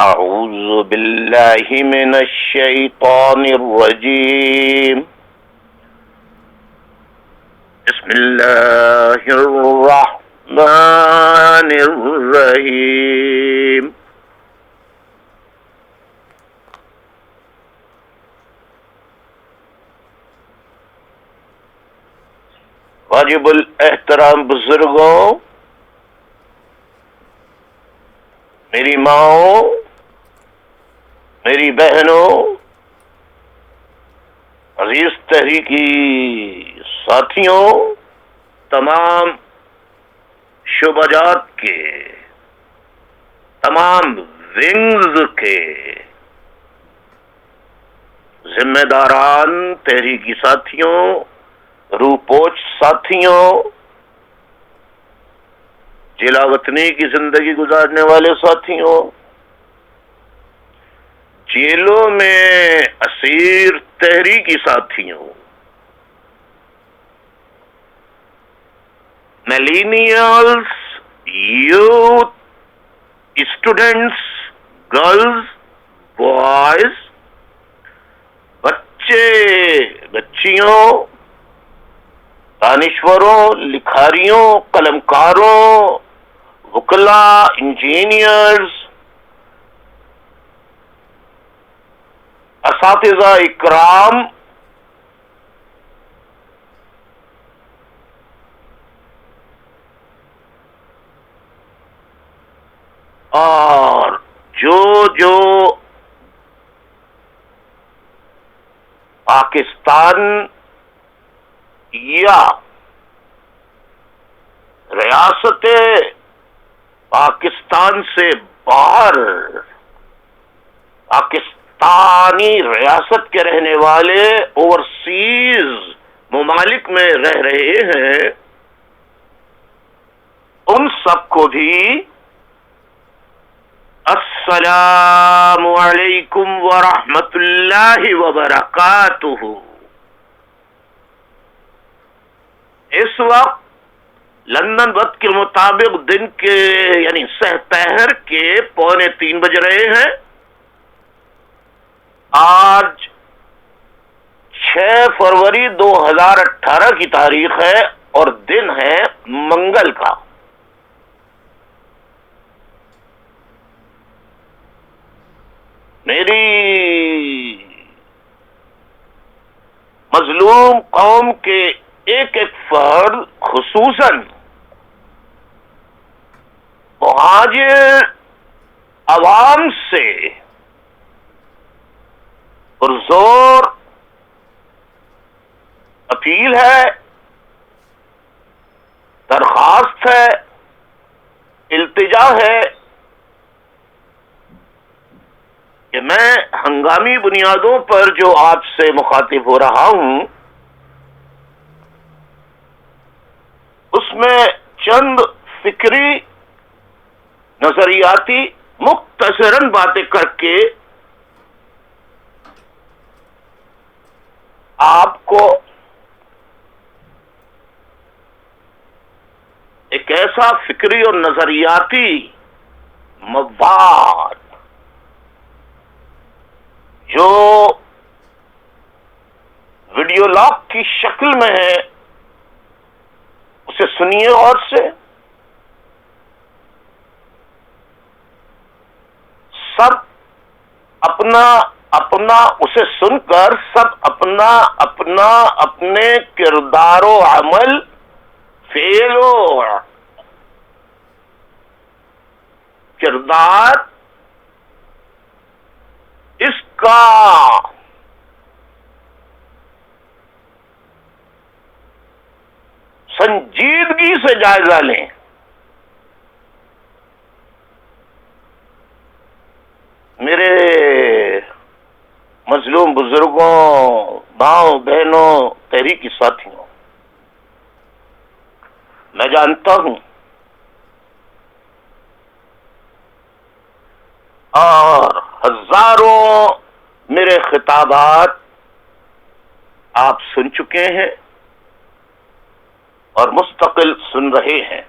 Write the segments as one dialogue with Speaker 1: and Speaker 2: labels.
Speaker 1: أعوذ بالله من الشيطان الرجيم. بسم الله الرحمن الرحيم. واجب الاحترام بزرگوں، میری ماؤں، میری بہنوں، عزیز تحریکی ساتھیوں، تمام شعبہ جات کے، تمام ونگز کے ذمہ داران، تحریکی ساتھیوں، روح پوچھ ساتھیوں، جلا وطنی کی زندگی گزارنے والے ساتھیوں، جیلوں میں اسیر تحریکی ساتھیوں، ملینیلز، یوتھ، اسٹوڈنٹس، گرلز، بوائز، بچے، بچیوں، دانشوروں، لکھاریوں، قلمکاروں، وکلاء، انجینئرز، اساتذہ اکرام، اور جو پاکستان یا ریاست پاکستان سے باہر پاکستانی ریاست کے رہنے والے اوورسیز ممالک میں رہ رہے ہیں، ان سب کو بھی السلام علیکم ورحمۃ اللہ وبرکاتہ۔ اس وقت لندن وقت کے مطابق دن کے یعنی سہ پہر کے 2:45 بج رہے ہیں۔ آج 6 فروری 2018 کی تاریخ ہے اور دن ہے منگل کا۔ میری مظلوم قوم کے ایک ایک فرد، خصوصاً مہاجر عوام سے پرزور اپیل ہے، درخواست ہے، التجا ہے کہ میں ہنگامی بنیادوں پر جو آپ سے مخاطب ہو رہا ہوں، اس میں چند فکری، نظریاتی، مختصراً باتیں کر کے آپ کو ایک ایسا فکری اور نظریاتی مواد جو ویڈیو لاگ کی شکل میں ہے، اسے سنیے غور سے۔ سب اپنا اسے سن کر سب اپنے کردار و عمل، فعل و کردار، اس کا سنجیدگی سے جائزہ لیں۔ میرے مظلوم بزرگوں، ماؤں، بہنوں، تحریکی ساتھیوں، میں جانتا ہوں اور ہزاروں میرے خطابات آپ سن چکے ہیں اور مستقل سن رہے ہیں۔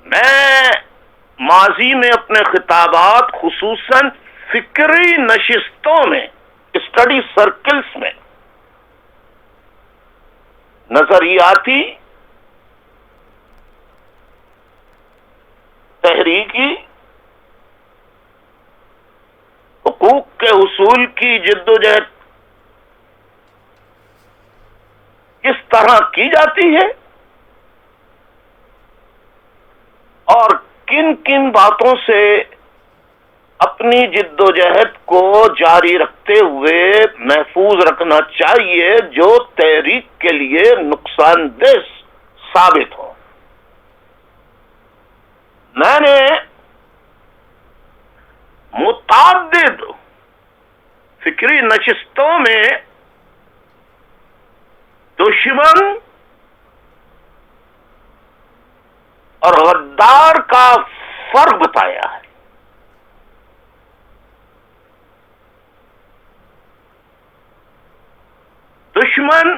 Speaker 1: میں ماضی میں اپنے خطابات خصوصاً فکری نشستوں میں، اسٹڈی سرکلز میں، نظریاتی، تحریکی، حقوق کے حصول کی جد و جہد کس طرح کی جاتی ہے اور کن کن باتوں سے اپنی جد و جہد کو جاری رکھتے ہوئے محفوظ رکھنا چاہیے جو تحریک کے لیے نقصان دہ ثابت ہو۔ میں نے متعدد فکری نشستوں میں دشمن اور غدار کا فرق بتایا ہے۔ دشمن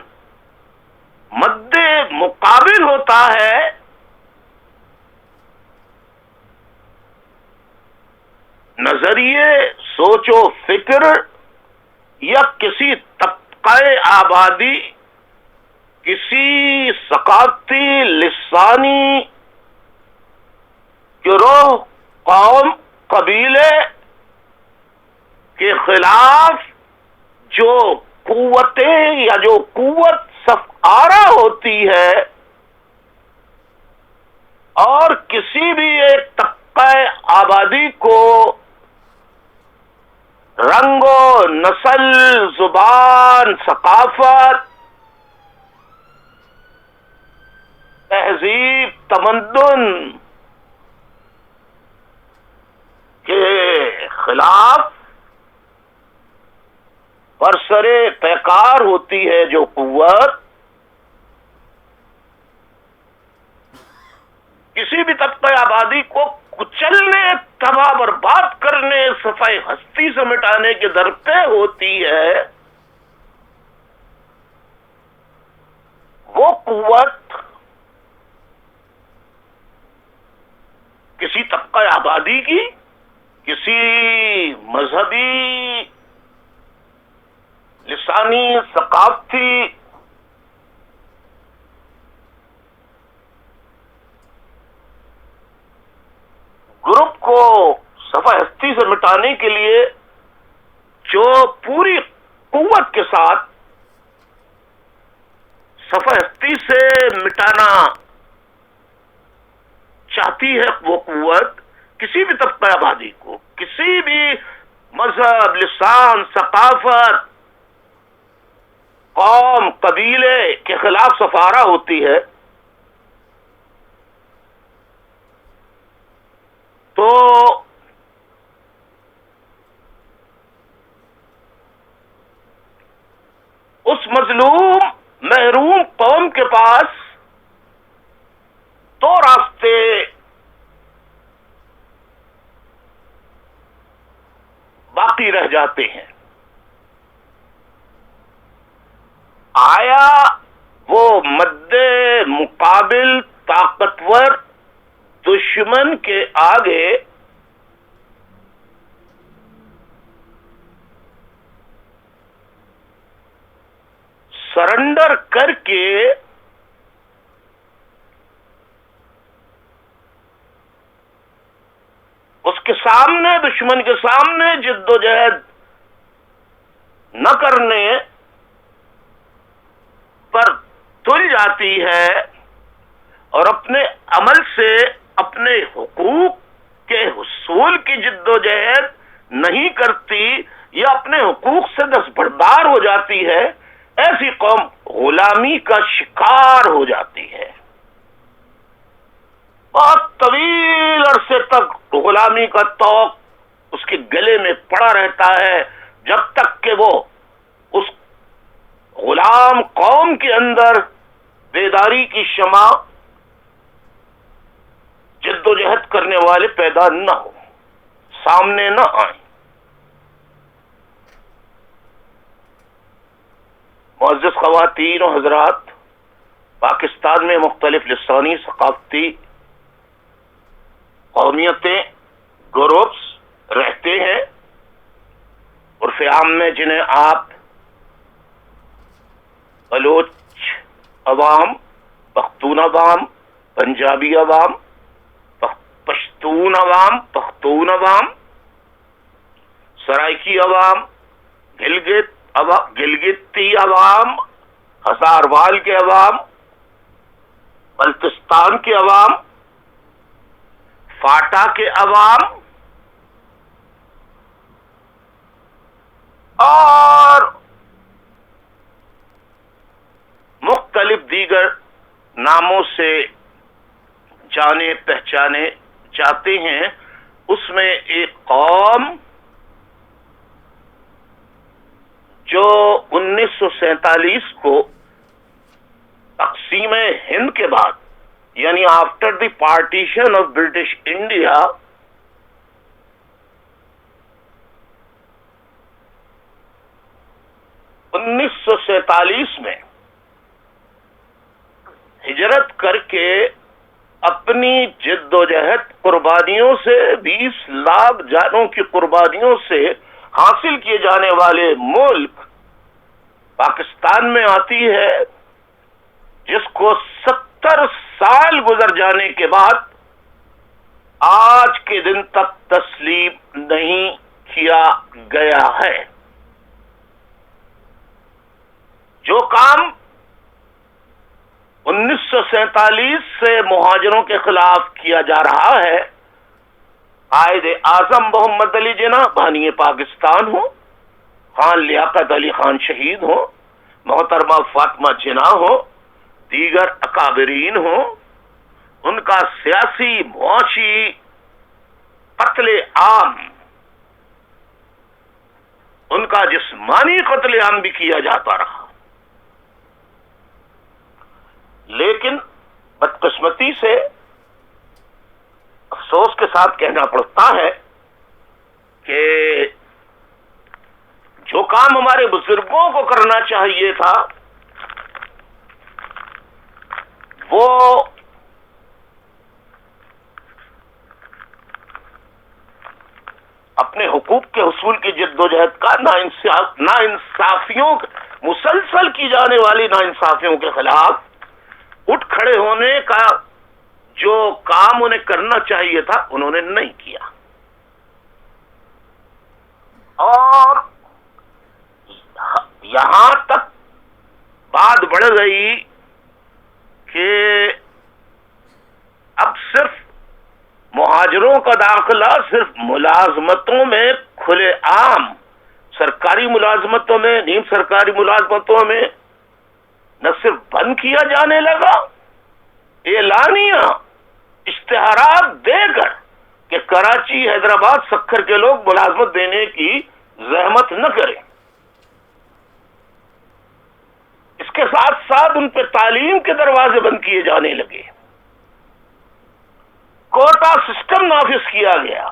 Speaker 1: مد مقابل ہوتا ہے نظریے، سوچ و فکر یا کسی طبقہ آبادی، کسی ثقافتی، لسانی گروہ، قوم، قبیلے کے خلاف جو قوتیں یا جو قوت صف آرا ہوتی ہے اور کسی بھی ایک طبقہ آبادی کو رنگ و نسل، زبان، ثقافت، تہذیب، تمدن کے خلاف برسرے پیکار ہوتی ہے جو قوت، کسی بھی طبقہ آبادی کو کچلنے، تباہ برباد کرنے، صفحہ ہستی سے مٹانے کے در پہ ہوتی ہے، وہ قوت کسی طبقہ آبادی کی، کسی مذہبی، لسانی، ثقافتی گروپ کو صفحہ ہستی سے مٹانے کے لیے جو پوری قوت کے ساتھ صفحہ ہستی سے مٹانا چاہتی ہے، وہ قوت کسی بھی طبقہ آبادی کو، کسی بھی مذہب، لسان، ثقافت، قوم، قبیلے کے خلاف سفارہ ہوتی ہے، تو اس مظلوم محروم قوم کے پاس دو راستے باقی رہ جاتے ہیں۔ آیا وہ مد مقابل طاقتور دشمن کے آگے سرنڈر کر کے اس کے سامنے، دشمن کے سامنے جد و جہد نہ کرنے پر تل جاتی ہے اور اپنے عمل سے اپنے حقوق کے حصول کی جد و جہد نہیں کرتی یا اپنے حقوق سے دستبردار ہو جاتی ہے، ایسی قوم غلامی کا شکار ہو جاتی ہے۔ بہت طویل عرصے تک غلامی کا طوق اس کے گلے میں پڑا رہتا ہے، جب تک کہ وہ اس غلام قوم کے اندر بیداری کی شمع، جد و جہد کرنے والے پیدا نہ ہو، سامنے نہ آئیں۔ معزز خواتین و حضرات، پاکستان میں مختلف لسانی، ثقافتی قومیتیں، گروپس رہتے ہیں، عرف عام میں جنہیں آپ بلوچ عوام، پختون عوام، پنجابی عوام، پشتون عوام، پختون عوام، سرائکی عوام، گلگتی عوام، ہزاروال کے عوام، بلتستان کے عوام، فاٹا کے عوام اور مختلف دیگر ناموں سے جانے پہچانے جاتے ہیں، اس میں ایک قوم جو 1947 کو تقسیم ہند کے بعد، یعنی after the partition of British India, (1947) میں ہجرت کر کے اپنی جد و جہد قربانیوں سے، 20 لاکھ جانوں کی قربانیوں سے حاصل کیے جانے والے ملک پاکستان میں آتی ہے، جس کو 70 سال گزر جانے کے بعد آج کے دن تک تسلیم نہیں کیا گیا ہے۔ جو کام 1947 سے مہاجروں کے خلاف کیا جا رہا ہے، قائد اعظم محمد علی جناح بانی پاکستان ہو، خان لیاقت علی خان شہید ہو، محترمہ فاطمہ جناح ہو، دیگر اکابرین ہو، ان کا سیاسی معاشی قتل عام، ان کا جسمانی قتل عام بھی کیا جاتا رہا، لیکن بدقسمتی سے افسوس کے ساتھ کہنا پڑتا ہے کہ جو کام ہمارے بزرگوں کو کرنا چاہیے تھا وہ اپنے حقوق کے حصول کی جد و جہد کا ناانصافیوں، مسلسل کی جانے والی ناانصافیوں کے خلاف اٹھ کھڑے ہونے کا جو کام انہیں کرنا چاہیے تھا انہوں نے نہیں کیا، اور یہاں تک بات بڑھ گئی کہ اب صرف مہاجروں کا داخلہ صرف ملازمتوں میں کھلے عام، سرکاری ملازمتوں میں، نیم سرکاری ملازمتوں میں نہ صرف بند کیا جانے لگا، اعلانیہ اشتہارات دے کر کہ کراچی، حیدرآباد، سکھر کے لوگ ملازمت دینے کی زحمت نہ کریں، اس کے ساتھ ساتھ ان پہ تعلیم کے دروازے بند کیے جانے لگے، کوٹا سسٹم نافذ کیا گیا،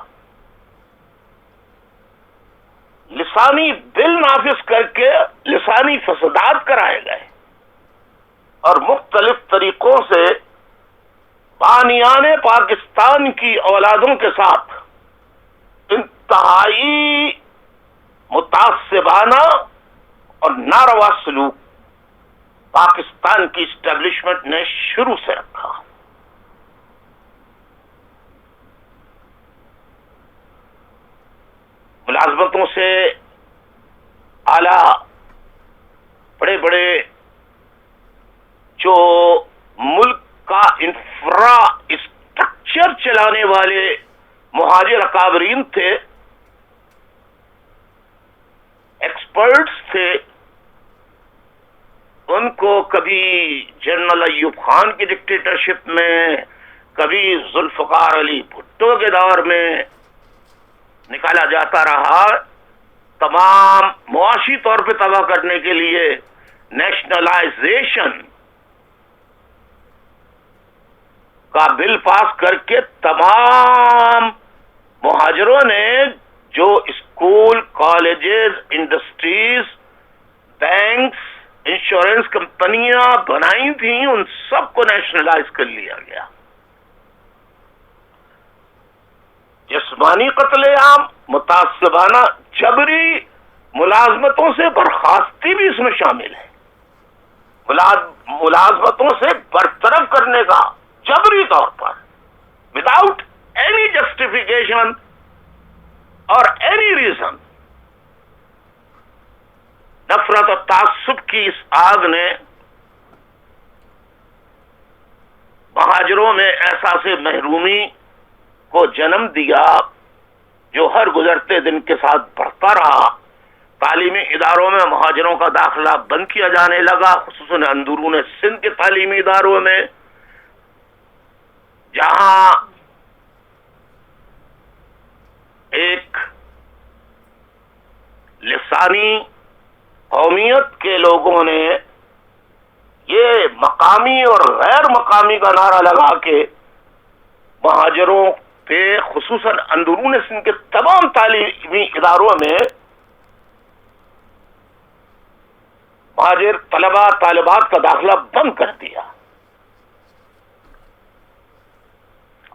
Speaker 1: لسانی بل نافذ کر کے لسانی فسادات کرائے گئے، اور مختلف طریقوں سے بانیان پاکستان کی اولادوں کے ساتھ انتہائی متعصبانہ اور ناروا سلوک پاکستان کی اسٹیبلشمنٹ نے شروع سے رکھا۔ ملازمتوں سے اعلیٰ بڑے بڑے جو ملک کا انفراسٹرکچر چلانے والے مہاجر اکابرین تھے، ایکسپرٹس تھے، ان کو کبھی جنرل ایوب خان کی ڈکٹیٹرشپ میں، کبھی ذوالفقار علی بھٹو کے دور میں نکالا جاتا رہا، تمام معاشی طور پہ تباہ کرنے کے لیے نیشنلائزیشن کا بل پاس کر کے تمام مہاجروں نے جو school, colleges, industries, banks, insurance کمپنیاں بنائی تھیں، ان سب کو نیشنلائز کر لیا گیا۔ جسمانی قتل عام، متعصبانہ جبری ملازمتوں سے برخاستی بھی اس میں شامل ہے، ملازمتوں سے برطرف کرنے کا جبری طور پر، وداؤٹ اینی جسٹیفیکیشن اور اینی ریزن۔ نفرت اور تعصب کی اس آگ نے مہاجروں میں احساس محرومی کو جنم دیا، جو ہر گزرتے دن کے ساتھ بڑھتا رہا۔ تعلیمی اداروں میں مہاجروں کا داخلہ بند کیا جانے لگا، خصوصاً اندرون سندھ کے تعلیمی اداروں میں، جہاں ایک لسانی قومیت کے لوگوں نے یہ مقامی اور غیر مقامی کا نعرہ لگا کے مہاجروں پہ، خصوصاً اندرون سندھ کے تمام تعلیمی اداروں میں مہاجر طلباء طالبات کا داخلہ بند کر دیا،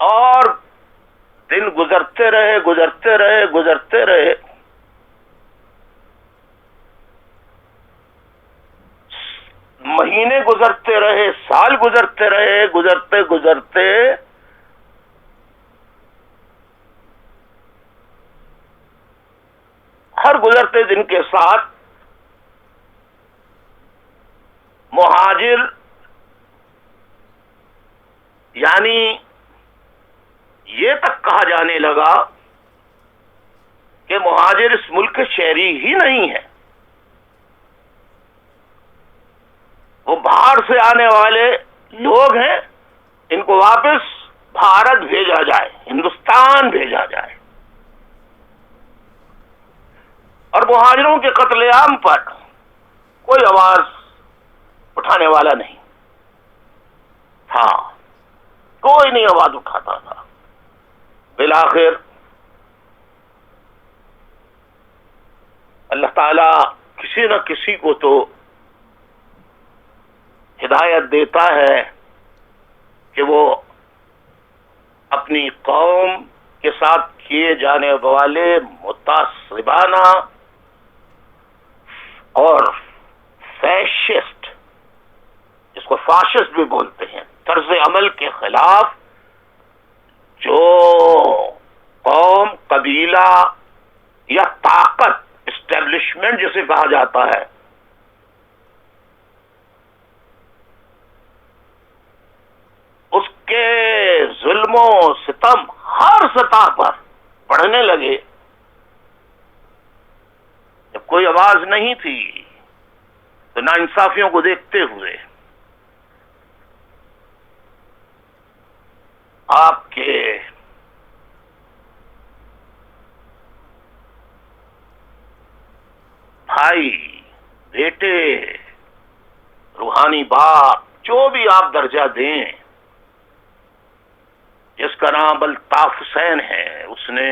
Speaker 1: اور دن گزرتے رہے، مہینے گزرتے رہے، سال گزرتے رہے، گزرتے ہر گزرتے دن کے ساتھ مہاجر، یعنی یہ تک کہا جانے لگا کہ مہاجر اس ملک کے شہری ہی نہیں ہے، وہ باہر سے آنے والے لوگ ہیں، ان کو واپس بھارت بھیجا جائے، ہندوستان بھیجا جائے۔ اور مہاجروں کے قتل عام پر کوئی آواز اٹھانے والا نہیں تھا، کوئی نہیں آواز اٹھاتا تھا۔ بالآخر اللہ تعالی کسی نہ کسی کو تو ہدایت دیتا ہے کہ وہ اپنی قوم کے ساتھ کیے جانے والے متعصبانہ اور فیشسٹ، جس کو فاشسٹ بھی بولتے ہیں، طرز عمل کے خلاف جو قوم، قبیلہ یا طاقت، اسٹیبلشمنٹ جسے کہا جاتا ہے، اس کے ظلم و ستم ہر سطح پر بڑھنے لگے، جب کوئی آواز نہیں تھی تو ناانصافیوں کو دیکھتے ہوئے آپ کے بھائی، بیٹے، روحانی باپ، جو بھی آپ درجہ دیں، جس کا نام الطاف حسین ہے، اس نے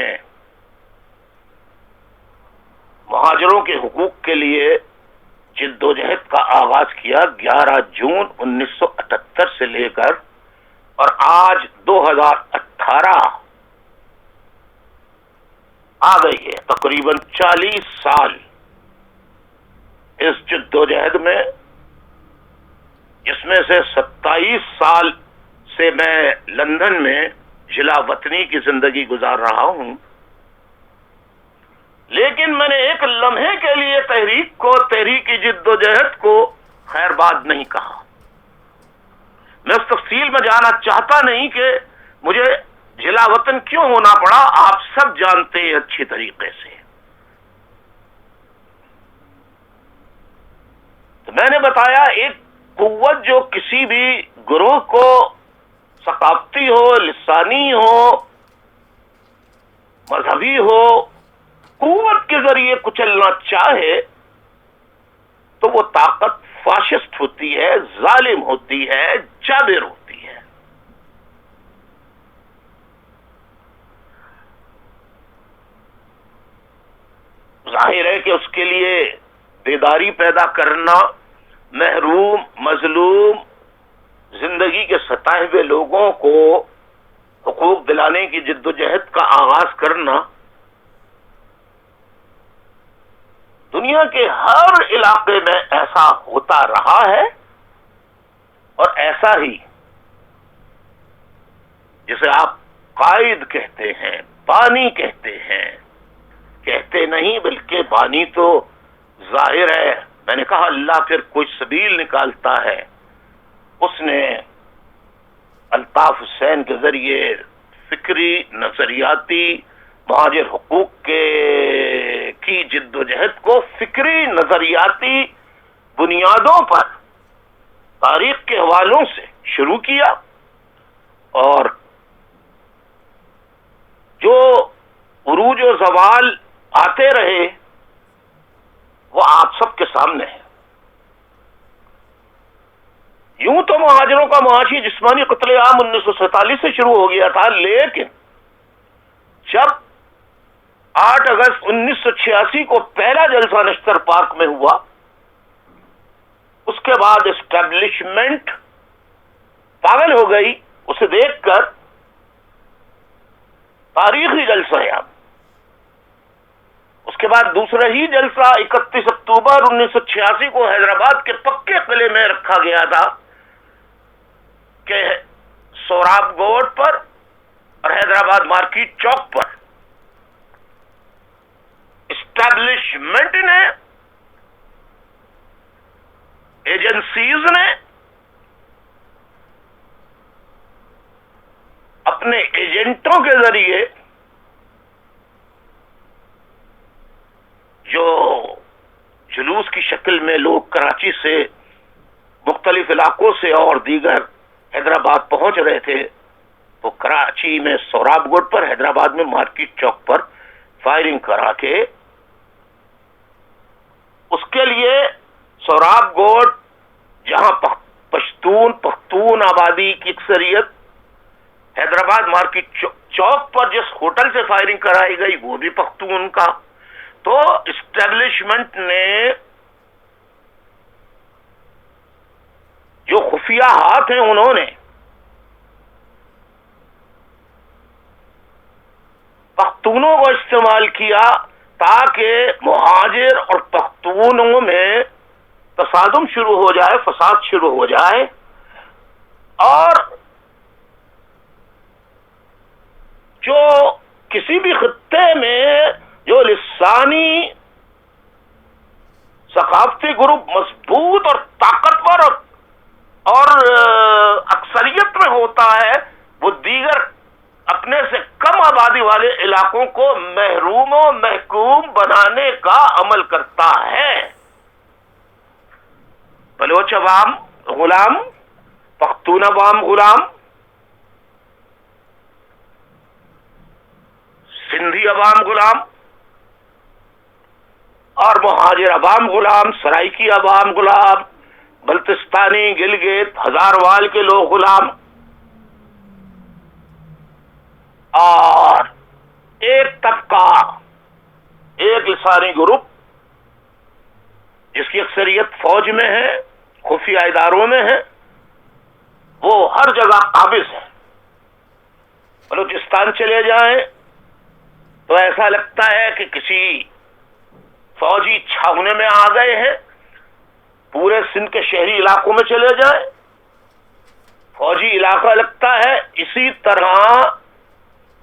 Speaker 1: مہاجروں کے حقوق کے لیے جد و جہد کا آغاز کیا 11 جون 1978 سے لے کر، اور آج 2018 آ گئی ہے، تقریباً 40 سال اس جد و جہد میں، جس میں سے 27 سال سے میں لندن میں ضلع وطنی کی زندگی گزار رہا ہوں، لیکن میں نے ایک لمحے کے لیے تحریکی جد و جہد کو خیر باد نہیں کہا۔ میں اس تفصیل میں جانا چاہتا نہیں کہ مجھے ضلع وطن کیوں ہونا پڑا، آپ سب جانتے ہیں اچھی طریقے سے۔ تو میں نے بتایا، ایک قوت جو کسی بھی گروہ کو ثقافتی ہو، لسانی ہو، مذہبی ہو، قوت کے ذریعے کچلنا چاہے تو وہ طاقت فاشسٹ ہوتی ہے، ظالم ہوتی ہے، جابر ہوتی ہے۔ ظاہر ہے کہ اس کے لیے بیداری پیدا کرنا، محروم، مظلوم، زندگی کے ستائے ہوئے لوگوں کو حقوق دلانے کی جد و جہد کا آغاز کرنا دنیا کے ہر علاقے میں ایسا ہوتا رہا ہے، اور ایسا ہی جسے آپ قائد کہتے ہیں، بانی کہتے ہیں، کہتے نہیں بلکہ بانی تو ظاہر ہے، میں نے کہا اللہ پھر کوئی سبیل نکالتا ہے، اس نے الطاف حسین کے ذریعے فکری نظریاتی مہاجر حقوق کی جد و جہد کو فکری نظریاتی بنیادوں پر تاریخ کے حوالوں سے شروع کیا، اور جو عروج و زوال آتے رہے وہ آپ سب کے سامنے ہے۔ یوں تو مہاجروں کا معاشی جسمانی قتل عام 1947 سے شروع ہو گیا تھا، لیکن جب 8 اگست 1986 کو پہلا جلسہ نشتر پارک میں ہوا، اس کے بعد اسٹیبلشمنٹ پاگل ہو گئی اسے دیکھ کر۔ تاریخی جلسہ ہے اب، اس کے بعد دوسرا ہی جلسہ 31 اکتوبر 1986 کو حیدرآباد کے پکے قلعے میں رکھا گیا تھا کہ سوراب گوڑ پر اور حیدرآباد مارکیٹ چوک پر اسٹیبلشمنٹ نے، ایجنسیز نے اپنے ایجنٹوں کے ذریعے جو جلوس کی شکل میں لوگ کراچی سے مختلف علاقوں سے اور دیگر حیدرآباد پہنچ رہے تھے، تو کراچی میں سوراب گوڑ پر، حیدرآباد میں مارکیٹ چوک پر فائرنگ کرا کے اس کے لیے سوراب گوڑ جہاں پختون آبادی کی اکثریت، حیدرآباد مارکیٹ چوک پر جس ہوٹل سے فائرنگ کرائی گئی وہ بھی پختون کا، تو اسٹیبلشمنٹ نے جو خفیہ ہاتھ ہیں انہوں نے پختونوں کو استعمال کیا تاکہ مہاجر اور پختونوں میں تصادم شروع ہو جائے، فساد شروع ہو جائے، اور جو کسی بھی خطے میں جو لسانی ثقافتی گروپ مضبوط اور طاقتور اور اکثریت میں ہوتا ہے، وہ دیگر اپنے سے کم آبادی والے علاقوں کو محروم و محکوم بنانے کا عمل کرتا ہے۔ بلوچ عوام غلام، پختون عوام غلام، سندھی عوام غلام، اور مہاجر عوام غلام، سرائکی عوام غلام، بلتستانی، گلگت، ہزاروال کے لوگ غلام، اور ایک طبقہ، ایک لسانی گروپ جس کی اکثریت فوج میں ہے، خفیہ اداروں میں ہے، وہ ہر جگہ قابض ہے۔ بلوچستان چلے جائیں تو ایسا لگتا ہے کہ کسی فوجی چھاونے میں آ گئے ہیں، پورے سندھ کے شہری علاقوں میں چلے جائیں فوجی علاقہ لگتا ہے۔ اسی طرح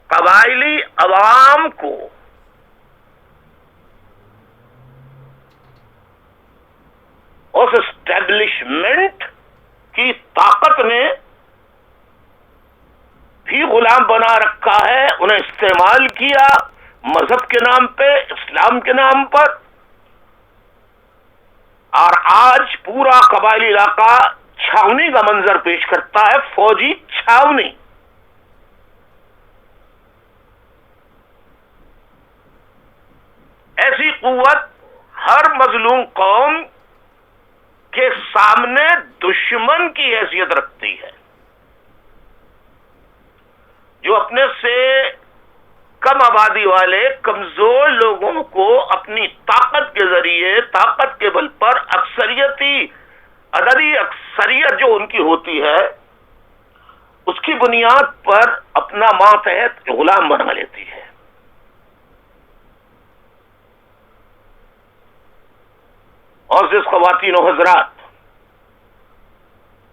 Speaker 1: قبائلی عوام کو اس اسٹیبلشمنٹ کی طاقت نے بھی غلام بنا رکھا ہے، انہیں استعمال کیا مذہب کے نام پہ، اسلام کے نام پر، اور آج پورا قبائلی علاقہ چھاونی کا منظر پیش کرتا ہے، فوجی چھاونی۔ ایسی قوت ہر مظلوم قوم کے سامنے دشمن کی حیثیت رکھتی ہے، جو اپنے سے کم آبادی والے کمزور لوگوں کو اپنی طاقت کے ذریعے، طاقت کے بل پر عددی اکثریت جو ان کی ہوتی ہے اس کی بنیاد پر اپنا ماتحت غلام بنا لیتی ہے. اور جس خواتین و حضرات،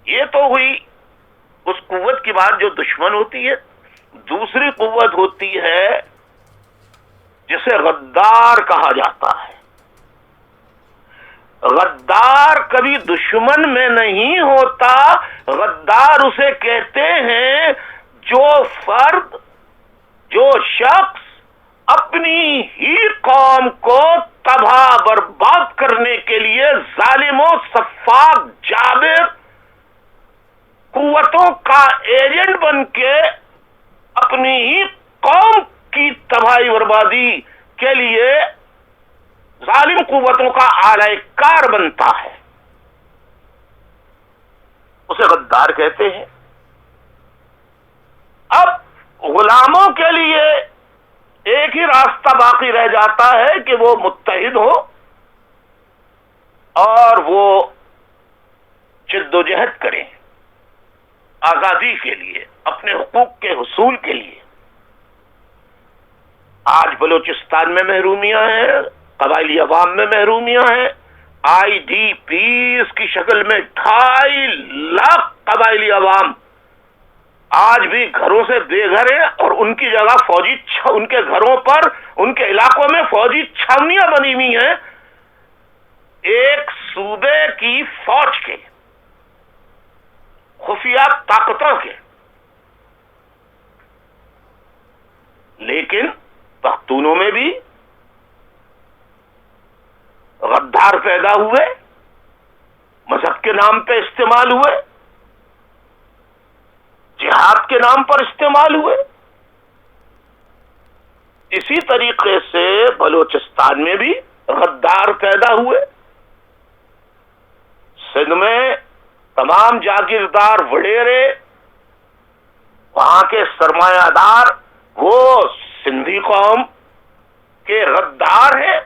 Speaker 1: یہ تو ہوئی اس قوت کی بات جو دشمن ہوتی ہے. دوسری قوت ہوتی ہے جسے غدار کہا جاتا ہے. غدار کبھی دشمن میں نہیں ہوتا. غدار اسے کہتے ہیں جو فرد، جو شخص اپنی ہی قوم کو تباہ برباد کرنے کے لیے ظالم و سفاک جابر قوتوں کا ایجنٹ بن کے اپنی ہی قوم کی تباہی بربادی کے لیے ظالم قوتوں کا اعلی کار بنتا ہے، اسے غدار کہتے ہیں. اب غلاموں کے لیے ایک ہی راستہ باقی رہ جاتا ہے کہ وہ متحد ہو اور وہ جد و جہد کریں آزادی کے لیے، اپنے حقوق کے حصول کے لیے. آج بلوچستان میں محرومیاں ہیں، قبائلی عوام میں محرومیاں ہیں. آئی ڈی پیز کی شکل میں 2.5 لاکھ قبائلی عوام آج بھی گھروں سے بے گھر ہیں، اور ان کی جگہ ان کے گھروں پر، ان کے علاقوں میں فوجی چھاونیاں بنی ہوئی ہیں. ایک صوبے کی فوج کے، خفیہ طاقتوں کے. لیکن پختونوں میں بھی غدار پیدا ہوئے، مذہب کے نام پہ استعمال ہوئے، جہاد کے نام پر استعمال ہوئے. اسی طریقے سے بلوچستان میں بھی غدار پیدا ہوئے. سندھ میں تمام جاگیردار وڈیرے، وہاں کے سرمایہ دار، وہ سندھی قوم کے غدار ہیں.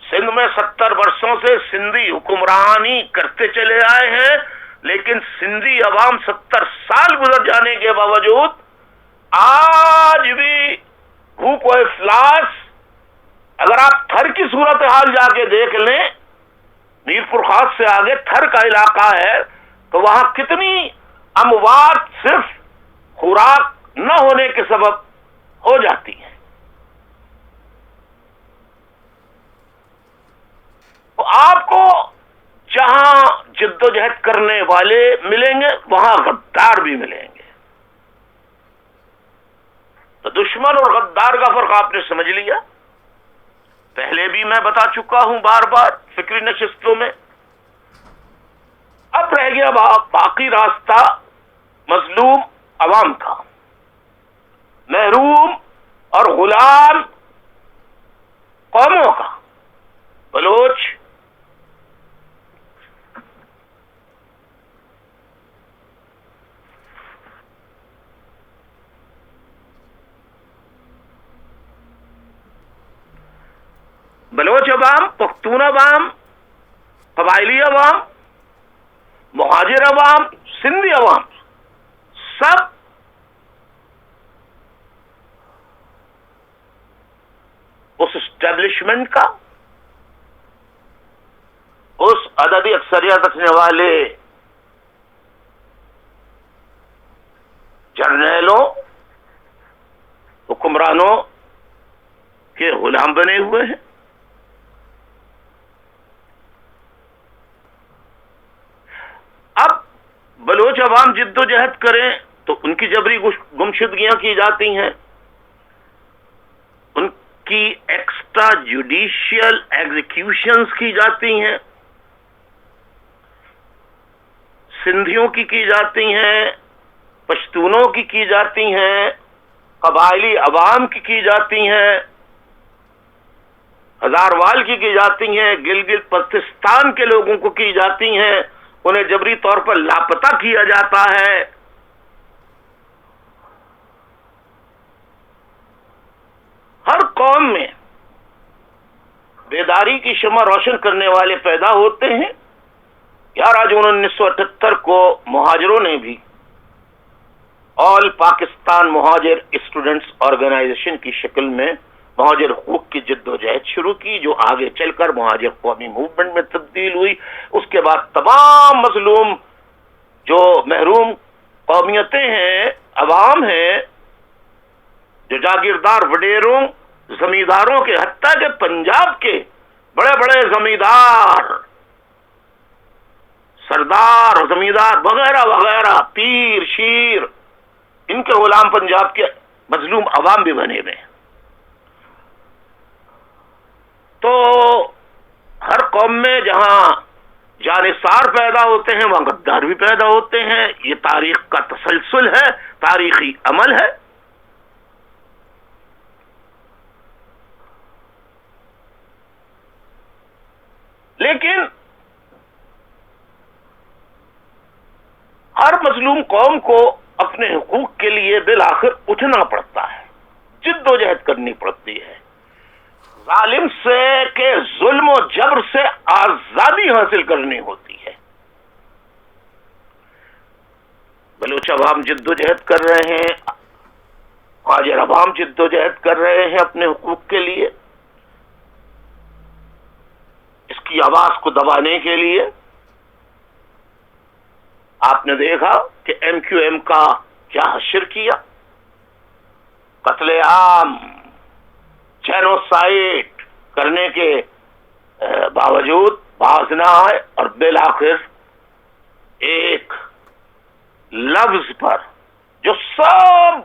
Speaker 1: سندھ میں 70 برسوں سے سندھی حکمرانی کرتے چلے آئے ہیں، لیکن سندھی عوام 70 سال گزر جانے کے باوجود آج بھی بھوک و افلاس. اگر آپ تھر کی صورتحال جا کے دیکھ لیں، میرپور خاص سے آگے تھر کا علاقہ ہے، تو وہاں کتنی اموات صرف خوراک نہ ہونے کے سبب ہو جاتی ہیں. تو آپ کو جہاں جد و جہد کرنے والے ملیں گے، وہاں غدار بھی ملیں گے. تو دشمن اور غدار کا فرق آپ نے سمجھ لیا. پہلے بھی میں بتا چکا ہوں بار بار فکری نشستوں میں. اب رہ گیا باقی راستہ مظلوم عوام کا، محروم اور غلام قوموں کا. بلوچ عوام، پختون عوام، قبائلی عوام، مہاجر عوام، سندھی عوام، سب اس اسٹیبلشمنٹ کا، اس عددی اکثریت رکھنے والے جرنیلوں، حکمرانوں کے غلام بنے ہوئے ہیں. اب بلوچ عوام جد و جہد کریں تو ان کی جبری گمشدگیاں کی جاتی ہیں، ان کی ایکسٹرا جوڈیشل ایگزیکیوشنز کی جاتی ہیں، سندھیوں کی جاتی ہیں، پشتونوں کی جاتی ہیں، قبائلی عوام کی جاتی ہیں، ہزاروال کی جاتی ہیں، گلگت بلتستان کے لوگوں کو کی جاتی ہیں. انہیں جبری طور پر لاپتہ کیا جاتا ہے. ہر قوم میں بیداری کی شمع روشن کرنے والے پیدا ہوتے ہیں. 11 جون 1978 کو مہاجروں نے بھی آل پاکستان مہاجر اسٹوڈنٹس آرگنائزیشن کی شکل میں مہاجر حقوق کی جد و جہد شروع کی، جو آگے چل کر مہاجر قومی موومنٹ میں تبدیل ہوئی۔ اس کے بعد تمام مظلوم جو محروم قومیتیں ہیں، عوام ہیں، جو جاگیردار وڈیروں زمینداروں کے، حتیٰ کہ پنجاب کے بڑے بڑے زمیندار، سردار زمیندار وغیرہ وغیرہ، پیر شیر، ان کے غلام پنجاب کے مظلوم عوام بھی بنے ہوئے ہیں۔ تو ہر قوم میں جہاں جانثار پیدا ہوتے ہیں وہاں غدار بھی پیدا ہوتے ہیں، یہ تاریخ کا تسلسل ہے، تاریخی عمل ہے۔ لیکن ہر مظلوم قوم کو اپنے حقوق کے لیے بالآخر اٹھنا پڑتا ہے، جد و جہد کرنی پڑتی ہے، ظالم سے کہ ظلم و جبر سے آزادی حاصل کرنی ہوتی ہے۔ بلوچ عوام جد و جہد کر رہے ہیں، مہاجر عوام جد و جہد کر رہے ہیں اپنے حقوق کے لیے، اس کی آواز کو دبانے کے لیے۔ آپ نے دیکھا کہ ایم کیو ایم کا کیا حشر کیا، قتل عام، جینوسائیڈ کرنے کے باوجود باز نہ آئے، اور بالآخر ایک لفظ پر جو سب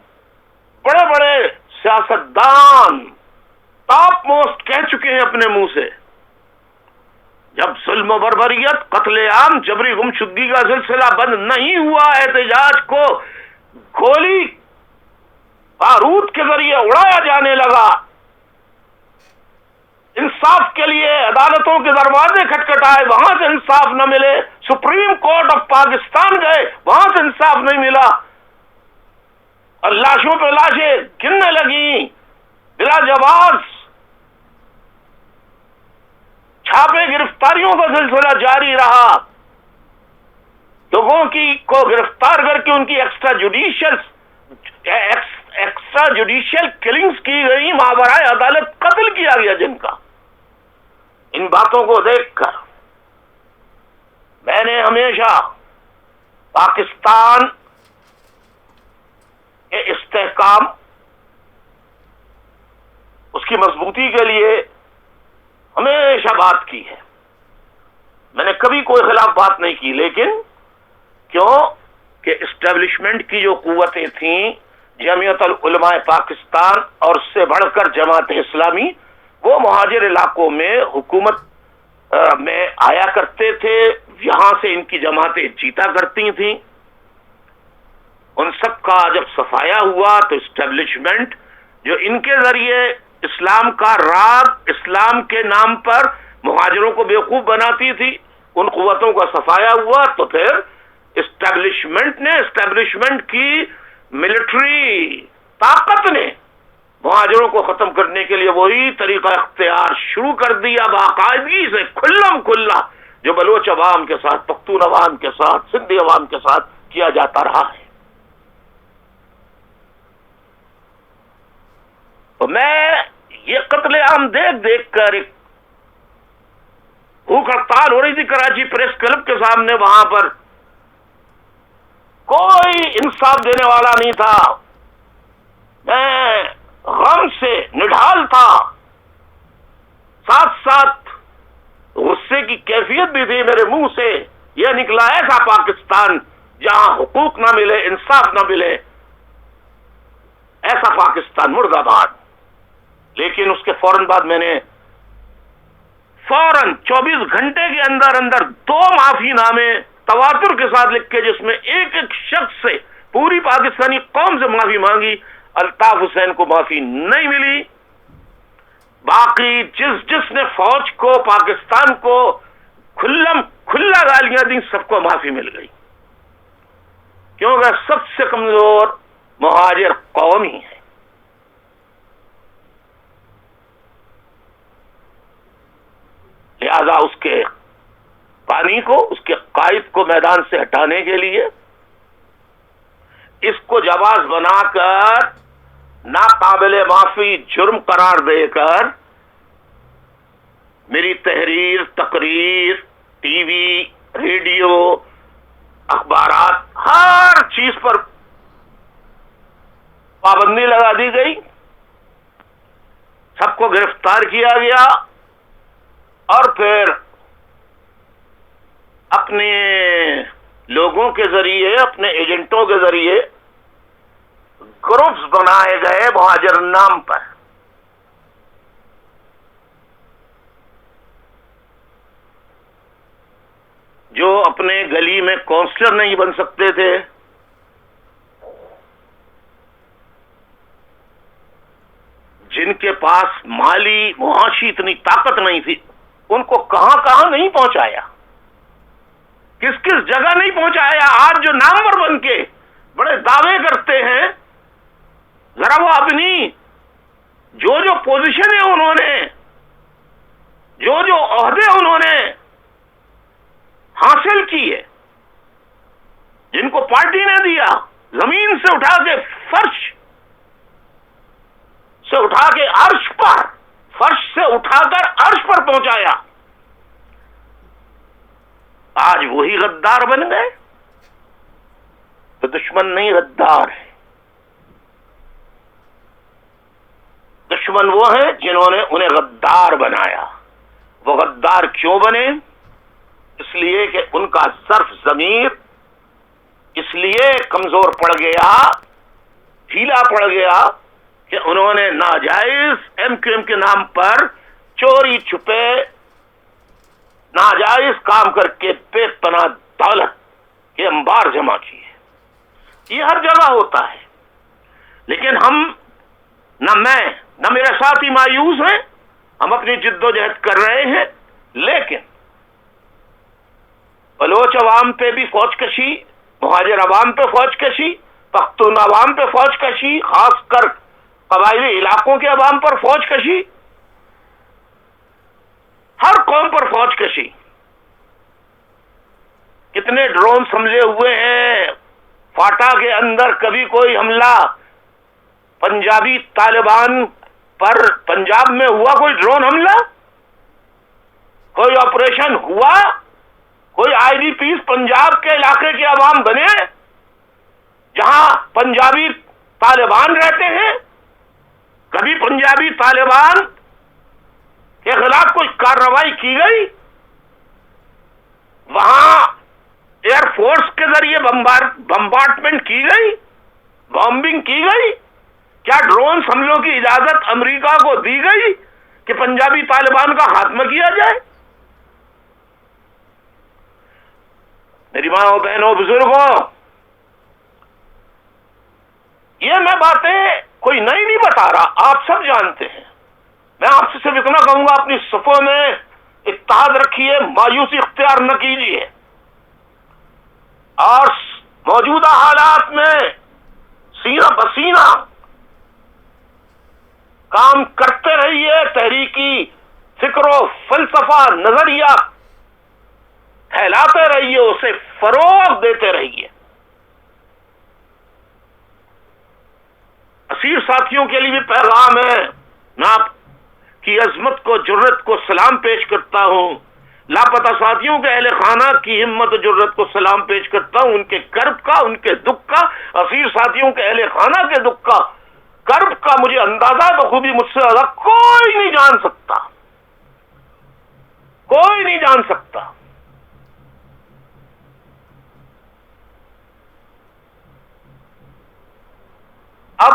Speaker 1: بڑے بڑے سیاستدان ٹاپ موسٹ کہہ چکے ہیں اپنے منہ سے، جب ظلم و بربریت، قتل عام، جبری گمشدگی کا سلسلہ بند نہیں ہوا، احتجاج کو گولی بارود کے ذریعے اڑایا جانے لگا، انصاف کے لیے عدالتوں کے دروازے کھٹکھٹائے، وہاں سے انصاف نہ ملے، سپریم کورٹ آف پاکستان گئے، وہاں سے انصاف نہیں ملا، اور لاشوں پہ لاشیں گرنے لگیں بلا جواز، چھاپے گرفتاریوں کا سلسلہ جاری رہا، لوگوں کو گرفتار کر کے ان کی ایکسٹرا جوڈیشل کلنگز کی گئی، ماورائے عدالت قتل کیا گیا جن کا۔ ان باتوں کو دیکھ کر میں نے ہمیشہ پاکستان کے استحکام، اس کی مضبوطی کے لیے ہمیشہ بات کی ہے، میں نے کبھی کوئی خلاف بات نہیں کی، لیکن کیوں کہ اسٹیبلشمنٹ کی جو قوتیں تھیں، جمعیت العلماء پاکستان اور اس سے بڑھ کر جماعت اسلامی، وہ مہاجر علاقوں میں حکومت میں آیا کرتے تھے، یہاں سے ان کی جماعتیں جیتا کرتی تھیں، ان سب کا جب صفایا ہوا تو اسٹیبلشمنٹ جو ان کے ذریعے اسلام کا راگ، اسلام کے نام پر مہاجروں کو بیوقوف بناتی تھی، ان قوتوں کا صفایا ہوا، تو پھر اسٹیبلشمنٹ کی ملٹری طاقت نے مہاجروں کو ختم کرنے کے لیے وہی طریقہ اختیار شروع کر دیا، باقاعدگی سے کھلم کھلا، جو بلوچ عوام کے ساتھ، پختون عوام کے ساتھ، سندھی عوام کے ساتھ کیا جاتا رہا ہے۔ تو میں یہ قتل عام دیکھ دیکھ کر، ایک بھوک ہڑتال ہو رہی تھی کراچی پریس کلب کے سامنے، وہاں پر کوئی انصاف دینے والا نہیں تھا، میں غم سے نڈھال تھا، ساتھ ساتھ غصے کی کیفیت بھی تھی، میرے منہ سے یہ نکلا، ایسا پاکستان جہاں حقوق نہ ملے، انصاف نہ ملے، ایسا پاکستان مرد آباد۔ لیکن اس کے فوراً بعد میں نے فوراً 24 گھنٹے کے اندر 2 معافی نامے تواتر کے ساتھ لکھ کے، جس میں ایک ایک شخص سے، پوری پاکستانی قوم سے معافی مانگی۔ الطاف حسین کو معافی نہیں ملی، باقی جس نے فوج کو، پاکستان کو کھلا گالیاں دیں، سب کو معافی مل گئی، کیونکہ سب سے کمزور مہاجر قوم ہی ہے۔ لہذا اس کے پانی کو، اس کے قائد کو میدان سے ہٹانے کے لیے، اس کو جواز بنا کر ناقابل معافی جرم قرار دے کر میری تحریر، تقریر، ٹی وی، ریڈیو، اخبارات، ہر چیز پر پابندی لگا دی گئی، سب کو گرفتار کیا گیا، اور پھر اپنے لوگوں کے ذریعے، اپنے ایجنٹوں کے ذریعے گروپس بنائے گئے مہاجر نام پر۔ جو اپنے گلی میں کونسلر نہیں بن سکتے تھے، جن کے پاس مالی معاشی اتنی طاقت نہیں تھی، ان کو کہاں کہاں نہیں پہنچایا، کس کس جگہ نہیں پہنچایا۔ آج جو نامور بن کے بڑے دعوے کرتے ہیں، ذرا وہ اپنی جو پوزیشن ہے، انہوں نے جو عہدے انہوں نے حاصل کیے، جن کو پارٹی نے دیا، زمین سے اٹھا کے فرش سے اٹھا کے عرش پر، فرش سے اٹھا کر عرش پر پہنچایا، آج وہی غدار بن گئے۔ تو دشمن نہیں، غدار ہے۔ دشمن وہ ہیں جنہوں نے انہیں غدار بنایا۔ وہ غدار کیوں بنے؟ اس لیے کہ ان کا صرف ضمیر اس لیے کمزور پڑ گیا، ڈھیلا پڑ گیا کہ انہوں نے ناجائز ایم کیو ایم کے نام پر چوری چھپے ناجائز کام کر کے بے پناہ دولت کے انبار جمع کیے۔ یہ ہر جگہ ہوتا ہے، لیکن ہم، نہ میں نہ میرے ساتھی مایوس ہیں، ہم اپنی جد و جہد کر رہے ہیں، لیکن بلوچ عوام پہ بھی فوج کشی، مہاجر عوام پہ فوج کشی، پختون عوام پہ فوج کشی، خاص کر قبائلی علاقوں کے عوام پر فوج کشی، ہر قوم پر فوج کشی۔ کتنے ڈرون حملے ہوئے ہیں فاٹا کے اندر، کبھی کوئی حملہ پنجابی طالبان پر پنجاب میں ہوا کوئی ڈرون حملہ؟ کوئی آپریشن ہوا؟ کوئی آئی ڈی پیز پنجاب کے علاقے کے عوام بنے جہاں پنجابی طالبان رہتے ہیں؟ کبھی پنجابی طالبان کے خلاف کوئی کارروائی کی گئی؟ وہاں ایئر فورس کے ذریعے بمبارڈمنٹ کی گئی، بامبنگ کی گئی؟ کیا ڈرون حملوں کی اجازت امریکہ کو دی گئی کہ پنجابی طالبان کا خاتمہ کیا جائے؟ میری ماں، بہنوں، بزرگوں، یہ میں باتیں کوئی نئی نہیں بتا رہا، آپ سب جانتے ہیں۔ میں آپ سے صرف اتنا کہوں گا، اپنی صفوں میں اتحاد رکھیے، مایوسی اختیار نہ کیجیے، اور موجودہ حالات میں سینہ بسینہ کام کرتے رہیے، تحریکی فکر و فلسفہ، نظریہ پھیلاتے رہیے، اسے فروغ دیتے رہیے۔ اسیر ساتھیوں کے لیے بھی پیغام ہے، میں آپ کی عظمت کو، جرت کو سلام پیش کرتا ہوں، لاپتہ ساتھیوں کے اہل خانہ کی ہمت و جرت کو سلام پیش کرتا ہوں، ان کے کرب کا، ان کے دکھ کا، اسیر ساتھیوں کے اہل خانہ کے دکھ کا، کرب کا مجھے اندازہ بخوبی مجھ سے زیادہ کوئی نہیں جان سکتا، کوئی نہیں جان سکتا۔ اب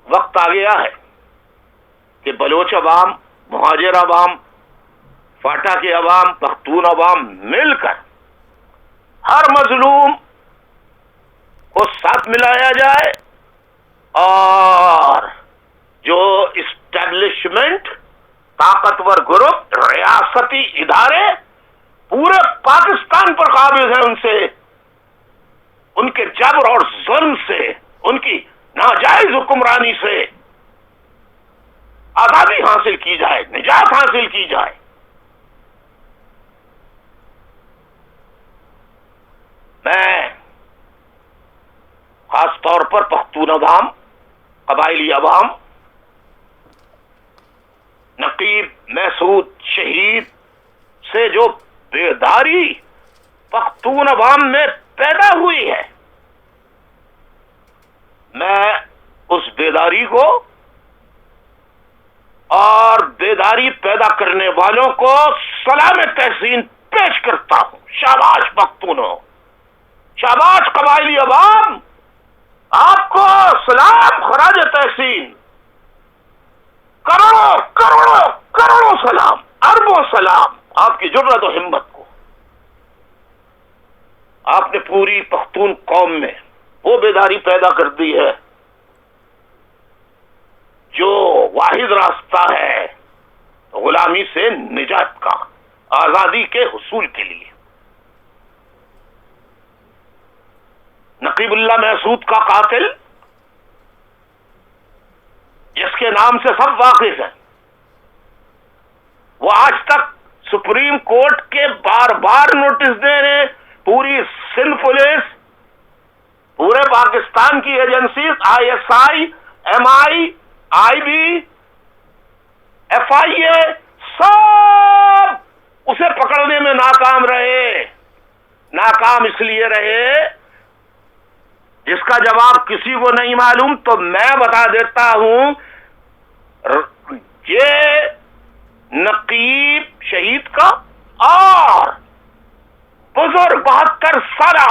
Speaker 1: وقت آ گیا ہے کہ بلوچ عوام، مہاجر عوام، فاٹا کے عوام، پختون عوام مل کر ہر مظلوم کو ساتھ ملایا جائے، اور جو اسٹیبلشمنٹ، طاقتور گروپ، ریاستی ادارے پورے پاکستان پر قابض ہیں، ان سے، ان کے جبر اور ظلم سے، ان کی ناجائز حکمرانی سے آزادی حاصل کی جائے، نجات حاصل کی جائے۔ پختون عوام، قبائلی عوام، نقیب محسود شہید سے جو بیداری پختون عوام میں پیدا ہوئی ہے، میں اس بیداری کو اور بیداری پیدا کرنے والوں کو سلام تحسین پیش کرتا ہوں۔ شاباش پختونوں، شاباش قبائلی عوام، آپ کو سلام، خراج تحسین، کروڑوں کروڑوں کروڑوں سلام، اربوں سلام آپ کی جرأت و ہمت کو۔ آپ نے پوری پختون قوم میں وہ بیداری پیدا کر دی ہے جو واحد راستہ ہے غلامی سے نجات کا، آزادی کے حصول کے لیے۔ نقیب اللہ محسود کا قاتل، جس کے نام سے سب واقف ہیں، وہ آج تک سپریم کورٹ کے بار بار نوٹس دے رہے ہیں، پوری سندھ پولیس، پورے پاکستان کی agencies, I S I, M I, I B, F I A, سب اسے پکڑنے میں ناکام رہے۔ ناکام اس لیے رہے، جس کا جواب کسی کو نہیں معلوم، تو میں بتا دیتا ہوں۔ یہ نقیب شہید کا اور بزرگ 72 سالہ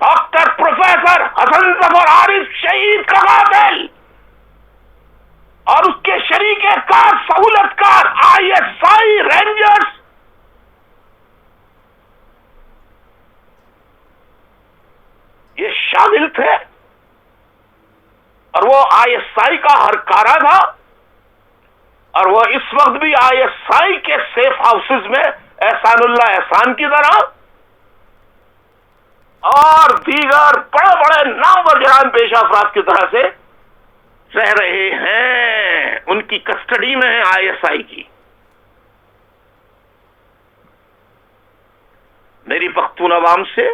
Speaker 1: ڈاکٹر پروفیسر حسن ظفر عارف شہید کا قاتل اور اس کے شریک کار سہولت کار آئی ایس آئی رینجرز، یہ شامل تھے، اور وہ آئی ایس آئی کا ہرکارہ تھا، اور وہ اس وقت بھی آئی ایس آئی کے سیف ہاؤسز میں احسان اللہ احسان کی طرح اور دیگر بڑے بڑے نامور جرائم پیش افراد کی طرح سے رہ رہے ہیں، ان کی کسٹڈی میں ہے آئی ایس آئی کی۔ میری پختون عوام سے،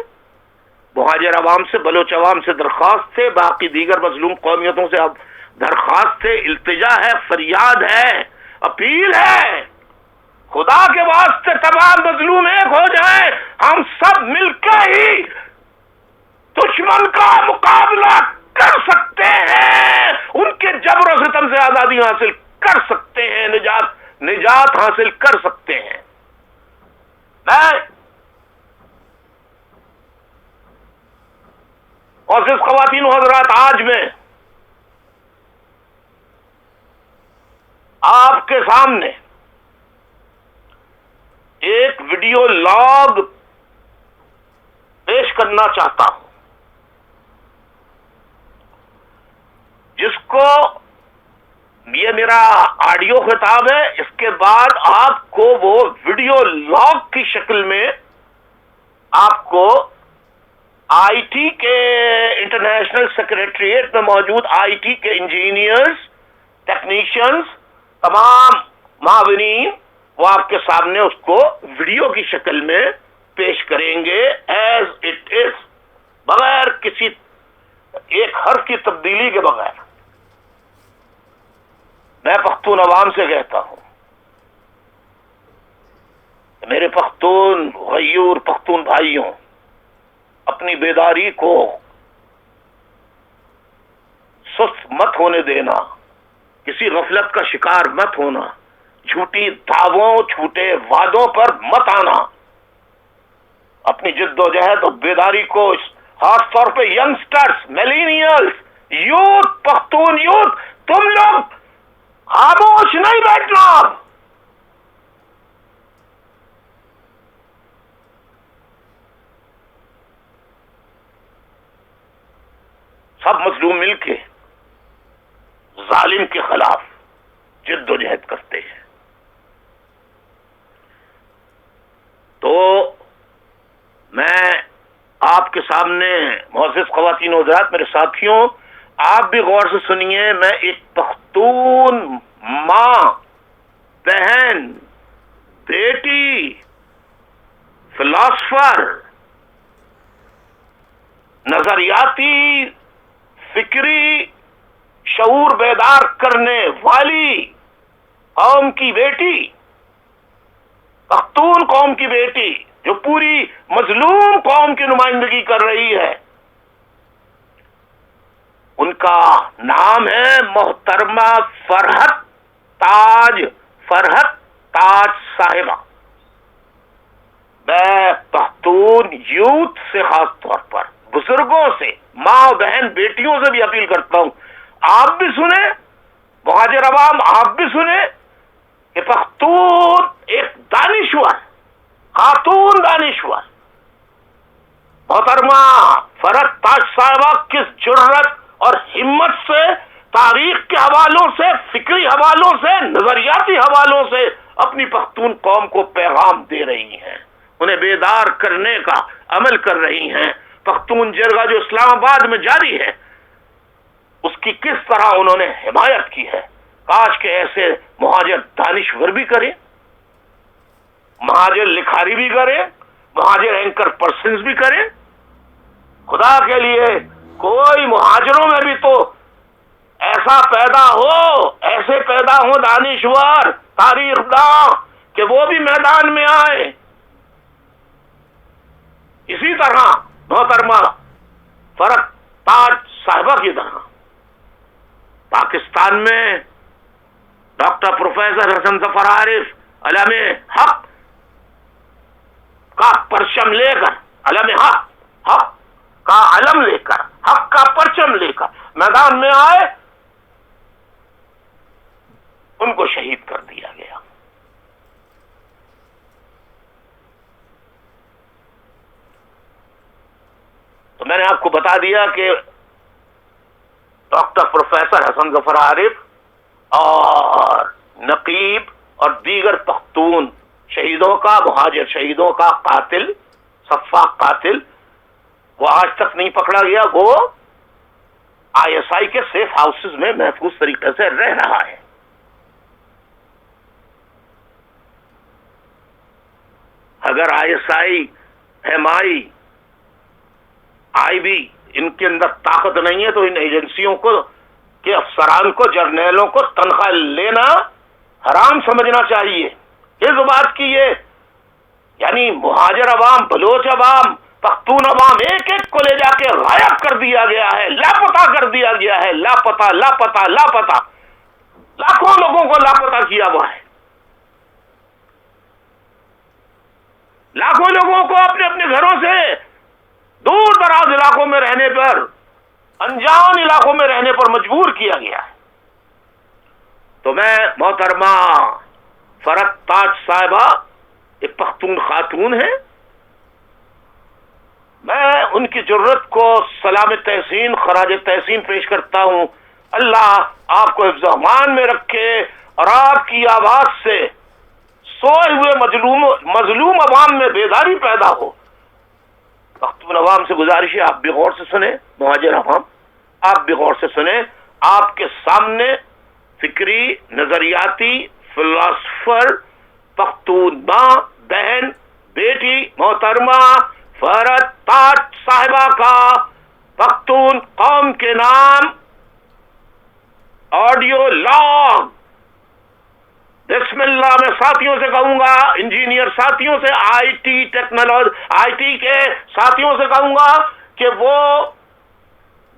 Speaker 1: مہاجر عوام سے، بلوچ عوام سے درخواست ہے، باقی دیگر مظلوم قومیتوں سے اب درخواست ہے، التجا ہے، فریاد ہے، اپیل ہے، خدا کے واسطے تمام مظلوم ایک ہو جائیں، ہم سب مل کے ہی دشمن کا مقابلہ کر سکتے ہیں، ان کے جبر و ستم سے آزادی حاصل کر سکتے ہیں، نجات حاصل کر سکتے ہیں۔ میں معزز خواتین و حضرات، آج میں آپ کے سامنے ایک ویڈیو لاگ پیش کرنا چاہتا ہوں، جس کو، یہ میرا آڈیو خطاب ہے، اس کے بعد آپ کو وہ ویڈیو لاگ کی شکل میں آپ کو آئی ٹی کے انٹرنیشنل سیکریٹریٹ میں موجود آئی ٹی کے انجینئرز، ٹیکنیشینز، تمام معاونین، وہ آپ کے سامنے اس کو ویڈیو کی شکل میں پیش کریں گے، ایز اٹ از، بغیر کسی ایک حرف کی تبدیلی کے بغیر۔ میں پختون عوام سے کہتا ہوں، میرے پختون غیور پختون بھائیوں، اپنی بیداری کو سست مت ہونے دینا، کسی غفلت کا شکار مت ہونا، جھوٹی دعووں، جھوٹے وعدوں پر مت آنا، اپنی جد و جہد اور بیداری کو، خاص طور پہ ینگسٹرز، میلینیلز، یوتھ، پختون یوتھ، تم لوگ خاموش نہیں بیٹھنا۔ سب مظلوم مل کے ظالم کے خلاف جد و جہد کرتے ہیں۔ تو میں آپ کے سامنے، معزز خواتین و حضرات، میرے ساتھیوں، آپ بھی غور سے سنیے، میں ایک پختون ماں، بہن، بیٹی، فلاسفر، نظریاتی فکری شعور بیدار کرنے والی قوم کی بیٹی، پختون قوم کی بیٹی جو پوری مظلوم قوم کی نمائندگی کر رہی ہے، ان کا نام ہے محترمہ فرحت تاج صاحبہ۔ میں پختون یوتھ سے، خاص طور پر بزرگوں سے، ماں بہن بیٹیوں سے بھی اپیل کرتا ہوں، آپ بھی سنیں، مہاجر عوام آپ بھی سنیں کہ پختون ایک دانشور، خاتون دانشور محترمہ فرحت تاج صاحبہ کس جرت اور ہمت سے تاریخ کے حوالوں سے، فکری حوالوں سے، نظریاتی حوالوں سے اپنی پختون قوم کو پیغام دے رہی ہیں، انہیں بیدار کرنے کا عمل کر رہی ہیں۔ پختون جرگہ جو اسلام آباد میں جاری ہے، اس کی کس طرح انہوں نے حمایت کی ہے۔ کاش کہ ایسے مہاجر دانشور بھی کریں، مہاجر لکھاری بھی کریں، مہاجر اینکر پرسنز بھی کریں۔ خدا کے لیے کوئی مہاجروں میں بھی تو ایسا پیدا ہو، ایسے پیدا ہو دانشور، تاریخ داں، کہ وہ بھی میدان میں آئے۔ اسی طرح محترمہ فرحت تاج صاحبہ کی طرح پاکستان میں ڈاکٹر پروفیسر حسن ظفر عارف علم حق کا پرچم لے کر، علم حق کا علم لے کر، حق کا پرچم لے کر میدان میں آئے، ان کو شہید کر دیا گیا۔ تو میں نے آپ کو بتا دیا کہ ڈاکٹر پروفیسر حسن ظفر عارف اور نقیب اور دیگر پختون شہیدوں کا، مہاجر شہیدوں کا قاتل، سفاک قاتل، وہ آج تک نہیں پکڑا گیا، وہ ISI کے سیف ہاؤسز میں محفوظ طریقے سے رہ رہا ہے۔ اگر ISI، MI، IB ان کے اندر طاقت نہیں ہے تو ان ایجنسیوں کو کے افسران کو، جرنیلوں کو تنخواہ لینا حرام سمجھنا چاہیے۔ اس بات کی یہ یعنی مہاجر عوام، بلوچ عوام، پختون عوام ایک ایک کو لے جا کے غائب کر دیا گیا ہے، لاپتہ کر دیا گیا ہے، لاپتہ لاپتہ لاپتہ، لاکھوں لوگوں کو لاپتہ کیا ہوا ہے، لاکھوں لوگوں کو اپنے اپنے گھروں سے دور دراز علاقوں میں رہنے پر، انجان علاقوں میں رہنے پر مجبور کیا گیا ہے۔ تو میں محترمہ فرحت تاج صاحبہ ایک پختون خاتون ہے، میں ان کی جرت کو سلام تحسین، خراج تحسین پیش کرتا ہوں۔ اللہ آپ کو حفظ و امان میں رکھے اور آپ کی آواز سے سوئے ہوئے مظلوم عوام میں بیداری پیدا ہو۔ پختون عوام سے گزارش ہے، آپ بھی غور سے سنیں، مہاجر عوام آپ بھی غور سے سنیں، آپ کے سامنے فکری، نظریاتی فلاسفر پختون ماں، بہن، بیٹی محترمہ فرحت تاج صاحبہ کا پختون قوم کے نام آڈیو لاگ، بسم اللہ میں ساتھیوں سے کہوں گا، انجینئر ساتھیوں سے، آئی ٹی کے ساتھیوں سے کہوں گا کہ وہ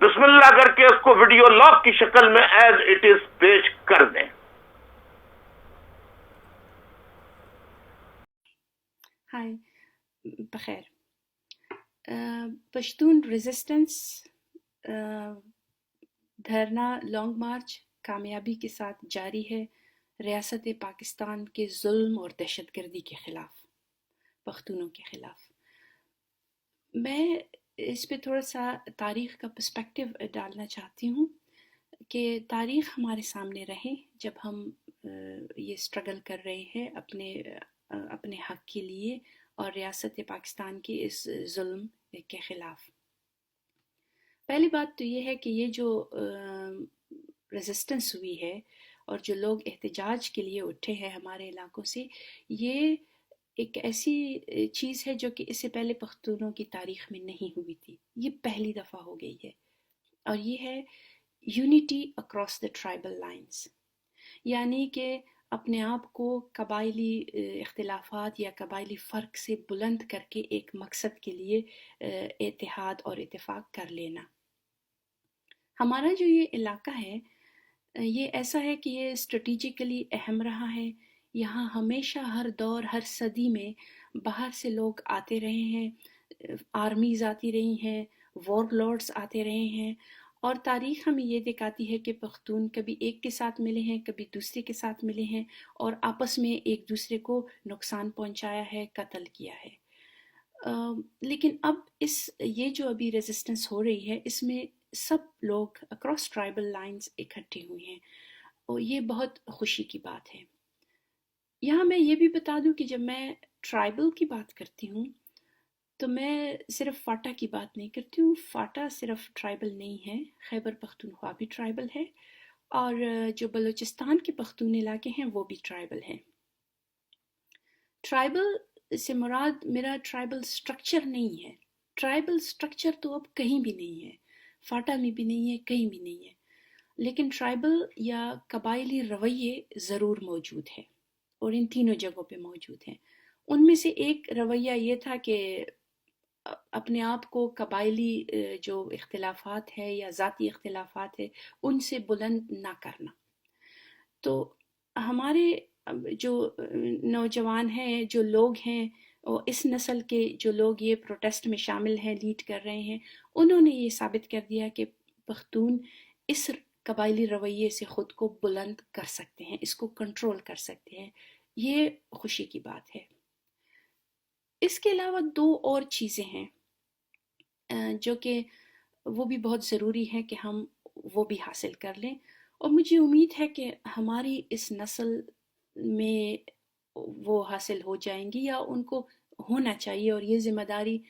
Speaker 1: بسم اللہ کر کے اس کو ویڈیو لاگ کی شکل میں ایز اٹ از پیش کر دیں۔
Speaker 2: ہائے، بخیر۔ پشتون ریزسٹنس دھرنا لانگ مارچ کامیابی کے ساتھ جاری ہے ریاست پاکستان کے ظلم اور دہشت گردی کے خلاف، پختونوں کے خلاف۔ میں اس پہ تھوڑا سا تاریخ کا پرسپیکٹیو ڈالنا چاہتی ہوں کہ تاریخ ہمارے سامنے رہے جب ہم یہ سٹرگل کر رہے ہیں اپنے حق کے لیے اور ریاست پاکستان کے اس ظلم کے خلاف۔ پہلی بات تو یہ ہے کہ یہ جو ریزسٹنس ہوئی ہے اور جو لوگ احتجاج کے لیے اٹھے ہیں ہمارے علاقوں سے، یہ ایک ایسی چیز ہے جو کہ اس سے پہلے پختونوں کی تاریخ میں نہیں ہوئی تھی، یہ پہلی دفعہ ہو گئی ہے، اور یہ ہے unity across the tribal lines, یعنی کہ اپنے آپ کو قبائلی اختلافات یا قبائلی فرق سے بلند کر کے ایک مقصد کے لیے اتحاد اور اتفاق کر لینا۔ ہمارا جو یہ علاقہ ہے یہ ایسا ہے کہ یہ اسٹریٹجیکلی اہم رہا ہے، یہاں ہمیشہ ہر دور ہر صدی میں باہر سے لوگ آتے رہے ہیں، آرمیز آتی رہی ہیں، وار لارڈز آتے رہے ہیں، اور تاریخ ہمیں یہ دکھاتی ہے کہ پختون کبھی ایک کے ساتھ ملے ہیں، کبھی دوسرے کے ساتھ ملے ہیں، اور آپس میں ایک دوسرے کو نقصان پہنچایا ہے، قتل کیا ہے۔ لیکن اب یہ جو ابھی ریزسٹنس ہو رہی ہے، اس میں سب لوگ اکراس ٹرائبل لائنز اکٹھے ہوئے ہیں، اور یہ بہت خوشی کی بات ہے۔ یہاں میں یہ بھی بتا دوں کہ جب میں ٹرائبل کی بات کرتی ہوں تو میں صرف فاٹا کی بات نہیں کرتی ہوں، فاٹا صرف ٹرائبل نہیں ہے، خیبر پختونخوا بھی ٹرائبل ہے، اور جو بلوچستان کے پختون علاقے ہیں وہ بھی ٹرائبل ہیں۔ ٹرائبل سے مراد میرا ٹرائبل سٹرکچر نہیں ہے، ٹرائبل سٹرکچر تو اب کہیں بھی نہیں ہے، فاٹا میں بھی نہیں ہے، کہیں بھی نہیں ہے، لیکن ٹرائبل یا قبائلی رویے ضرور موجود ہے، اور ان تینوں جگہوں پہ موجود ہیں۔ ان میں سے ایک رویہ یہ تھا کہ اپنے آپ کو قبائلی جو اختلافات ہے یا ذاتی اختلافات ہے ان سے بلند نہ کرنا۔ تو ہمارے جو نوجوان ہیں، جو لوگ ہیں، اور اس نسل کے جو لوگ یہ پروٹیسٹ میں شامل ہیں، لیڈ کر رہے ہیں، انہوں نے یہ ثابت کر دیا کہ پختون اس قبائلی رویے سے خود کو بلند کر سکتے ہیں، اس کو کنٹرول کر سکتے ہیں، یہ خوشی کی بات ہے۔ اس کے علاوہ دو اور چیزیں ہیں جو کہ وہ بھی بہت ضروری ہے کہ ہم وہ بھی حاصل کر لیں، اور مجھے امید ہے کہ ہماری اس نسل میں وہ حاصل ہو جائیں گی، یا ان کو ہونا چاہیے، اور یہ ذمہ داری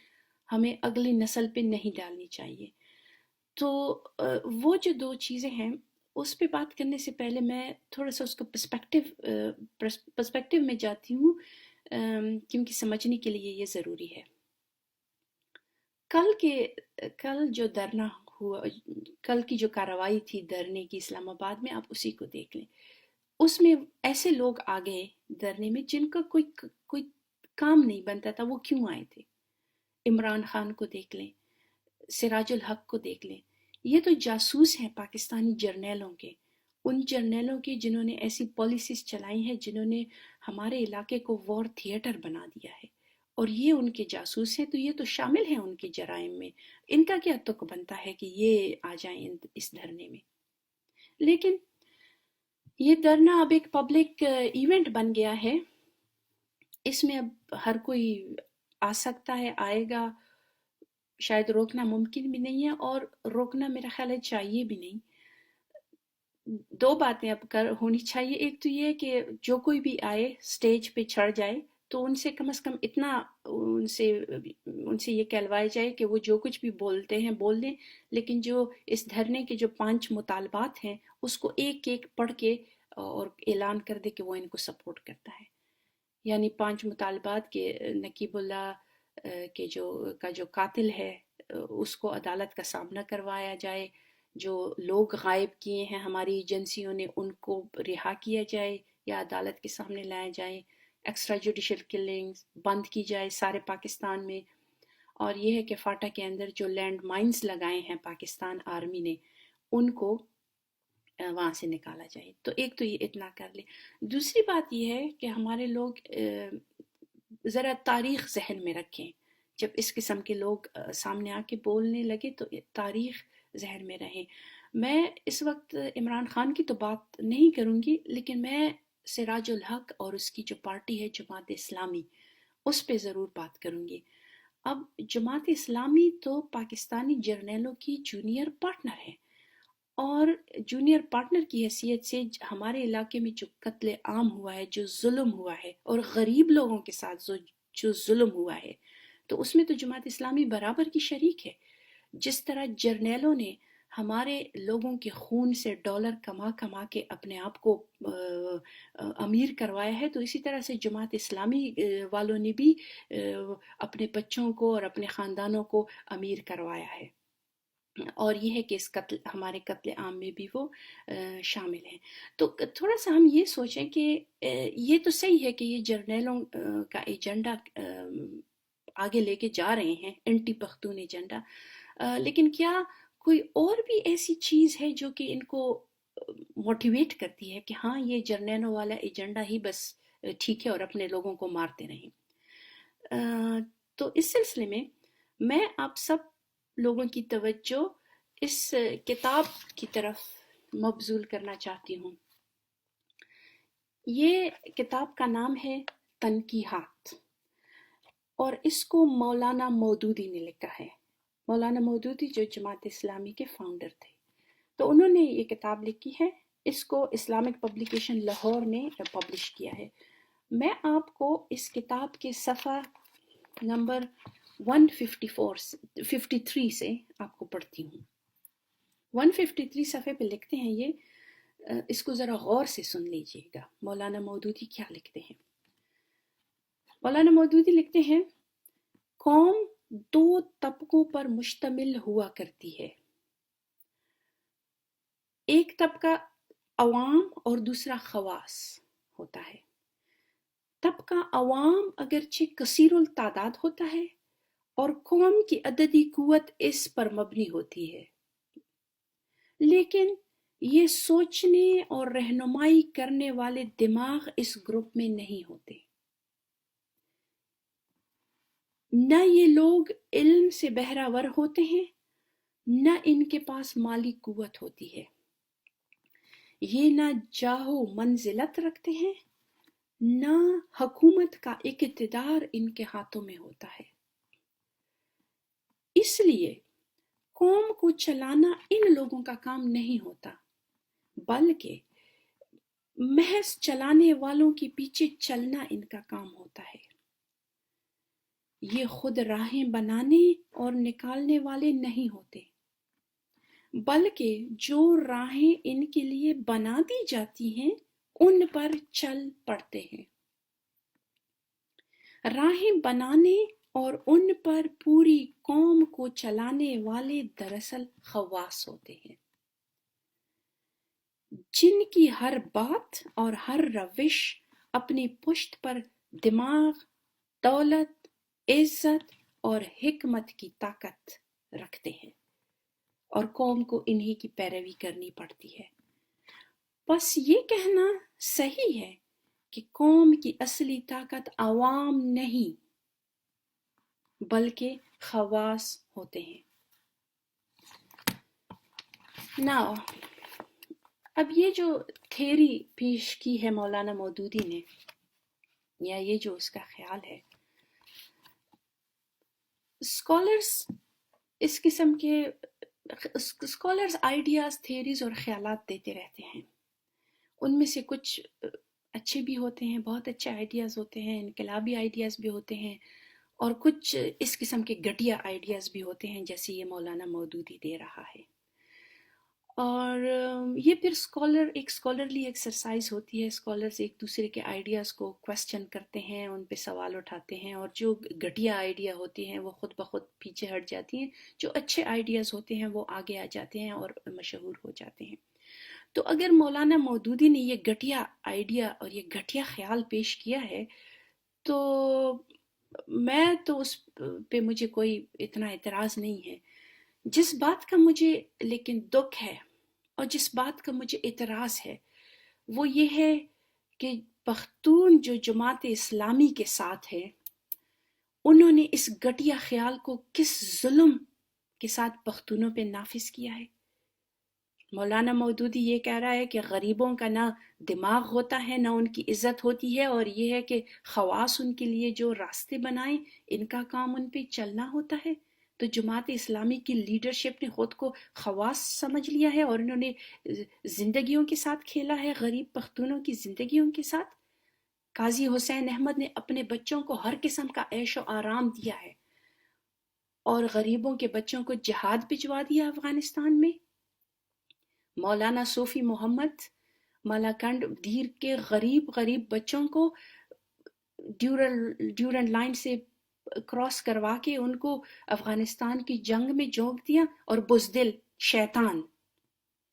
Speaker 2: ہمیں اگلی نسل پہ نہیں ڈالنی چاہیے۔ تو وہ جو دو چیزیں ہیں اس پہ بات کرنے سے پہلے میں تھوڑا سا اس کو پرسپیکٹیو میں جاتی ہوں، کیونکہ سمجھنے کے لیے یہ ضروری ہے۔ کل جو دھرنا ہوا، کل کی جو کارروائی تھی دھرنے کی اسلام آباد میں، آپ اسی کو دیکھ لیں، اس میں ایسے لوگ آ گئے دھرنے میں جن کا کوئی کام نہیں بنتا تھا، وہ کیوں آئے تھے؟ عمران خان کو دیکھ لیں، سراج الحق کو دیکھ لیں، یہ تو جاسوس ہیں پاکستانی جرنیلوں کے، ان جرنیلوں کے جنہوں نے ایسی پالیسیز چلائی ہیں، جنہوں نے ہمارے علاقے کو وار تھیٹر بنا دیا ہے، اور یہ ان کے جاسوس ہیں، تو یہ تو شامل ہیں ان کے جرائم میں، ان کا کیا تک بنتا ہے کہ یہ آ جائیں اس دھرنے میں؟ لیکن یہ دھرنا اب ایک پبلک ایونٹ بن گیا ہے، اس میں اب ہر کوئی آ سکتا ہے، آئے گا، شاید روکنا ممکن بھی نہیں ہے، اور روکنا میرا خیال ہے چاہیے بھی نہیں۔ دو باتیں اب ہونی چاہیے، ایک تو یہ کہ جو کوئی بھی آئے سٹیج پہ چڑھ جائے تو ان سے کم از کم اتنا ان سے یہ کہلوایا جائے کہ وہ جو کچھ بھی بولتے ہیں بول دیں، لیکن جو اس دھرنے کے جو 5 مطالبات ہیں اس کو ایک ایک پڑھ کے اور اعلان کر دے کہ وہ ان کو سپورٹ کرتا ہے۔ یعنی 5 مطالبات کے نقیب اللہ کا جو قاتل ہے اس کو عدالت کا سامنا کروایا جائے، جو لوگ غائب کیے ہیں ہماری ایجنسیوں نے ان کو رہا کیا جائے یا عدالت کے سامنے لایا جائے، ایکسٹرا جوڈیشل کلنگز بند کی جائے سارے پاکستان میں، اور یہ ہے کہ فاٹا کے اندر جو لینڈ مائنز لگائے ہیں پاکستان آرمی نے ان کو وہاں سے نکالا جائے۔ تو ایک تو یہ اتنا کر لیں۔ دوسری بات یہ ہے کہ ہمارے لوگ ذرا تاریخ ذہن میں رکھیں، جب اس قسم کے لوگ سامنے آ کے بولنے لگے تو تاریخ ذہن میں رہیں۔ میں اس وقت عمران خان کی تو بات نہیں کروں گی، لیکن میں سراج الحق اور اس کی جو پارٹی ہے جماعت اسلامی اس پہ ضرور بات کروں گی۔ اب جماعت اسلامی تو پاکستانی جرنیلوں کی جونیئر پارٹنر ہے، اور جونیئر پارٹنر کی حیثیت سے ہمارے علاقے میں جو قتل عام ہوا ہے، جو ظلم ہوا ہے، اور غریب لوگوں کے ساتھ جو ظلم ہوا ہے، تو اس میں تو جماعت اسلامی برابر کی شریک ہے۔ جس طرح جرنیلوں نے ہمارے لوگوں کے خون سے ڈالر کما کما کے اپنے آپ کو امیر کروایا ہے، تو اسی طرح سے جماعت اسلامی والوں نے بھی اپنے بچوں کو اور اپنے خاندانوں کو امیر کروایا ہے، اور یہ ہے کہ اس ہمارے قتل عام میں بھی وہ شامل ہیں۔ تو تھوڑا سا ہم یہ سوچیں کہ یہ تو صحیح ہے کہ یہ جرنیلوں کا ایجنڈا آگے لے کے جا رہے ہیں، اینٹی پختون ایجنڈا، لیکن کیا کوئی اور بھی ایسی چیز ہے جو کہ ان کو موٹیویٹ کرتی ہے کہ ہاں یہ جرنیلوں والا ایجنڈا ہی بس ٹھیک ہے اور اپنے لوگوں کو مارتے رہیں؟ تو اس سلسلے میں آپ سب لوگوں کی توجہ اس کتاب کی طرف مبذول کرنا چاہتی ہوں۔ یہ کتاب کا نام ہے تنقیحات، اور اس کو مولانا مودودی نے لکھا ہے۔ مولانا مودودی جو جماعت اسلامی کے فاؤنڈر تھے، تو انہوں نے یہ کتاب لکھی ہے، اس کو اسلامک پبلیکیشن لاہور نے پبلش کیا ہے۔ میں آپ کو اس کتاب کے صفحہ نمبر 153 سے آپ کو پڑھتی ہوں۔ 153 صفحے پہ لکھتے ہیں یہ، اس کو ذرا غور سے سن لیجئے گا مولانا مودودی کیا لکھتے ہیں۔ مولانا مودودی لکھتے ہیں، قوم دو طبقوں پر مشتمل ہوا کرتی ہے، ایک طبقہ عوام اور دوسرا خواص ہوتا ہے۔ طبقہ عوام اگرچہ کثیر التعداد ہوتا ہے اور قوم کی عددی قوت اس پر مبنی ہوتی ہے، لیکن یہ سوچنے اور رہنمائی کرنے والے دماغ اس گروپ میں نہیں ہوتے۔ نہ یہ لوگ علم سے بہرہ ہوتے ہیں، نہ ان کے پاس مالی قوت ہوتی ہے، یہ نہ جاہ و منزلت رکھتے ہیں، نہ حکومت کا اقتدار ان کے ہاتھوں میں ہوتا ہے۔ اس لیے قوم کو چلانا ان لوگوں کا کام نہیں ہوتا، بلکہ محض چلانے والوں کے پیچھے چلنا ان کا کام ہوتا ہے۔ یہ خود راہیں بنانے اور نکالنے والے نہیں ہوتے، بلکہ جو راہیں ان کے لیے بنا دی جاتی ہیں ان پر چل پڑتے ہیں۔ راہیں بنانے اور ان پر پوری قوم کو چلانے والے دراصل خواص ہوتے ہیں، جن کی ہر بات اور ہر روش اپنی پشت پر دماغ، دولت، عزت اور حکمت کی طاقت رکھتے ہیں، اور قوم کو انہی کی پیروی کرنی پڑتی ہے۔ بس یہ کہنا صحیح ہے کہ قوم کی اصلی طاقت عوام نہیں بلکہ خواص ہوتے ہیں۔ Now, اب یہ جو تھیوری پیش کی ہے مولانا مودودی نے، یا یہ جو اس کا خیال ہے، اسکالرز اس قسم کے اسکالرز آئیڈیاز، تھیوریز اور خیالات دیتے رہتے ہیں، ان میں سے کچھ اچھے بھی ہوتے ہیں، بہت اچھے آئیڈیاز ہوتے ہیں، انقلابی آئیڈیاز بھی ہوتے ہیں، اور کچھ اس قسم کے گھٹیا آئیڈیاز بھی ہوتے ہیں جیسے یہ مولانا مودودی دے رہا ہے۔ اور یہ پھر ایک اسکالرلی ایکسرسائز ہوتی ہے، اسکالرز ایک دوسرے کے آئیڈیاز کو کویسچن کرتے ہیں، ان پہ سوال اٹھاتے ہیں، اور جو گھٹیا آئیڈیا ہوتی ہیں وہ خود بخود پیچھے ہٹ جاتی ہیں، جو اچھے آئیڈیاز ہوتے ہیں وہ آگے آ جاتے ہیں اور مشہور ہو جاتے ہیں۔ تو اگر مولانا مودودی نے یہ گھٹیا آئیڈیا اور یہ گھٹیا خیال پیش کیا ہے، تو میں تو اس پہ مجھے کوئی اتنا اعتراض نہیں ہے۔ جس بات کا مجھے لیکن دکھ ہے اور جس بات کا مجھے اعتراض ہے وہ یہ ہے کہ پختون جو جماعت اسلامی کے ساتھ ہے، انہوں نے اس گھٹیا خیال کو کس ظلم کے ساتھ پختونوں پہ نافذ کیا ہے۔ مولانا مودودی یہ کہہ رہا ہے کہ غریبوں کا نہ دماغ ہوتا ہے، نہ ان کی عزت ہوتی ہے، اور یہ ہے کہ خواص ان کے لیے جو راستے بنائیں ان کا کام ان پہ چلنا ہوتا ہے۔ تو جماعت اسلامی کی لیڈرشپ نے خود کو خواص سمجھ لیا ہے اور انہوں نے زندگیوں کے ساتھ کھیلا ہے، غریب پختونوں کی زندگیوں کے ساتھ۔ قاضی حسین احمد نے اپنے بچوں کو ہر قسم کا عیش و آرام دیا ہے، اور غریبوں کے بچوں کو جہاد بھجوا دیا افغانستان میں۔ مولانا صوفی محمد مالاکنڈ دھیر کے غریب غریب بچوں کو ڈیورنڈ لائن سے کراس کروا کے ان کو افغانستان کی جنگ میں جھونک دیا، اور بزدل شیطان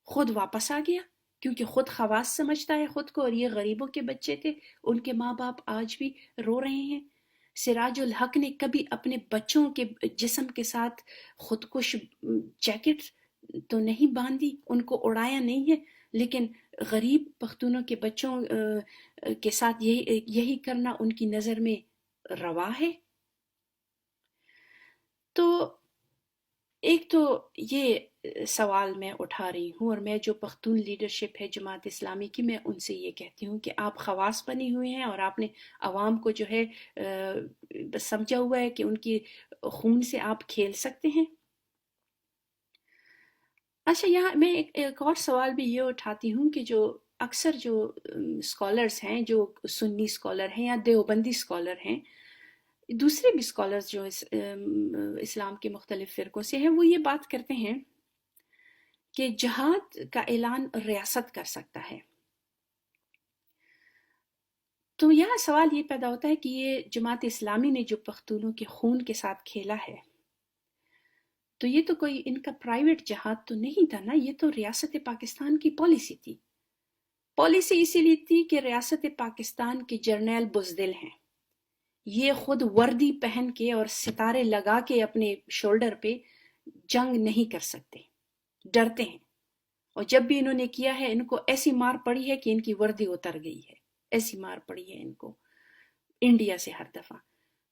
Speaker 2: خود واپس آ گیا، کیونکہ خود خواص سمجھتا ہے خود کو، اور یہ غریبوں کے بچے تھے، ان کے ماں باپ آج بھی رو رہے ہیں۔ سراج الحق نے کبھی اپنے بچوں کے جسم کے ساتھ خودکش جیکٹ تو نہیں باندھی، ان کو اڑایا نہیں ہے، لیکن غریب پختونوں کے بچوں کے ساتھ یہی کرنا ان کی نظر میں روا ہے۔ تو ایک تو یہ سوال میں اٹھا رہی ہوں، اور میں جو پختون لیڈرشپ ہے جماعت اسلامی کی، میں ان سے یہ کہتی ہوں کہ آپ خواص بنے ہوئے ہیں، اور آپ نے عوام کو جو ہے سمجھا ہوا ہے کہ ان کی خون سے آپ کھیل سکتے ہیں۔ اچھا، یہاں میں ایک اور سوال بھی یہ اٹھاتی ہوں کہ جو اکثر جو اسکالرس ہیں، جو سنی اسکالر ہیں یا دیوبندی اسکالر ہیں، دوسرے بھی اسکالرز جو اسلام کے مختلف فرقوں سے ہیں، وہ یہ بات کرتے ہیں کہ جہاد کا اعلان ریاست کر سکتا ہے۔ تو یہاں سوال یہ پیدا ہوتا ہے کہ یہ جماعت اسلامی نے جو پختونوں کے خون کے ساتھ کھیلا ہے، تو یہ تو کوئی ان کا پرائیویٹ جہاد تو نہیں تھا نا، یہ تو ریاست پاکستان کی پالیسی تھی۔ پالیسی اسی لیے تھی کہ ریاست پاکستان کے جرنیل بزدل ہیں، یہ خود وردی پہن کے اور ستارے لگا کے اپنے شولڈر پہ جنگ نہیں کر سکتے، ڈرتے ہیں، اور جب بھی انہوں نے کیا ہے ان کو ایسی مار پڑی ہے کہ ان کی وردی اتر گئی ہے، ایسی مار پڑی ہے ان کو انڈیا سے ہر دفعہ۔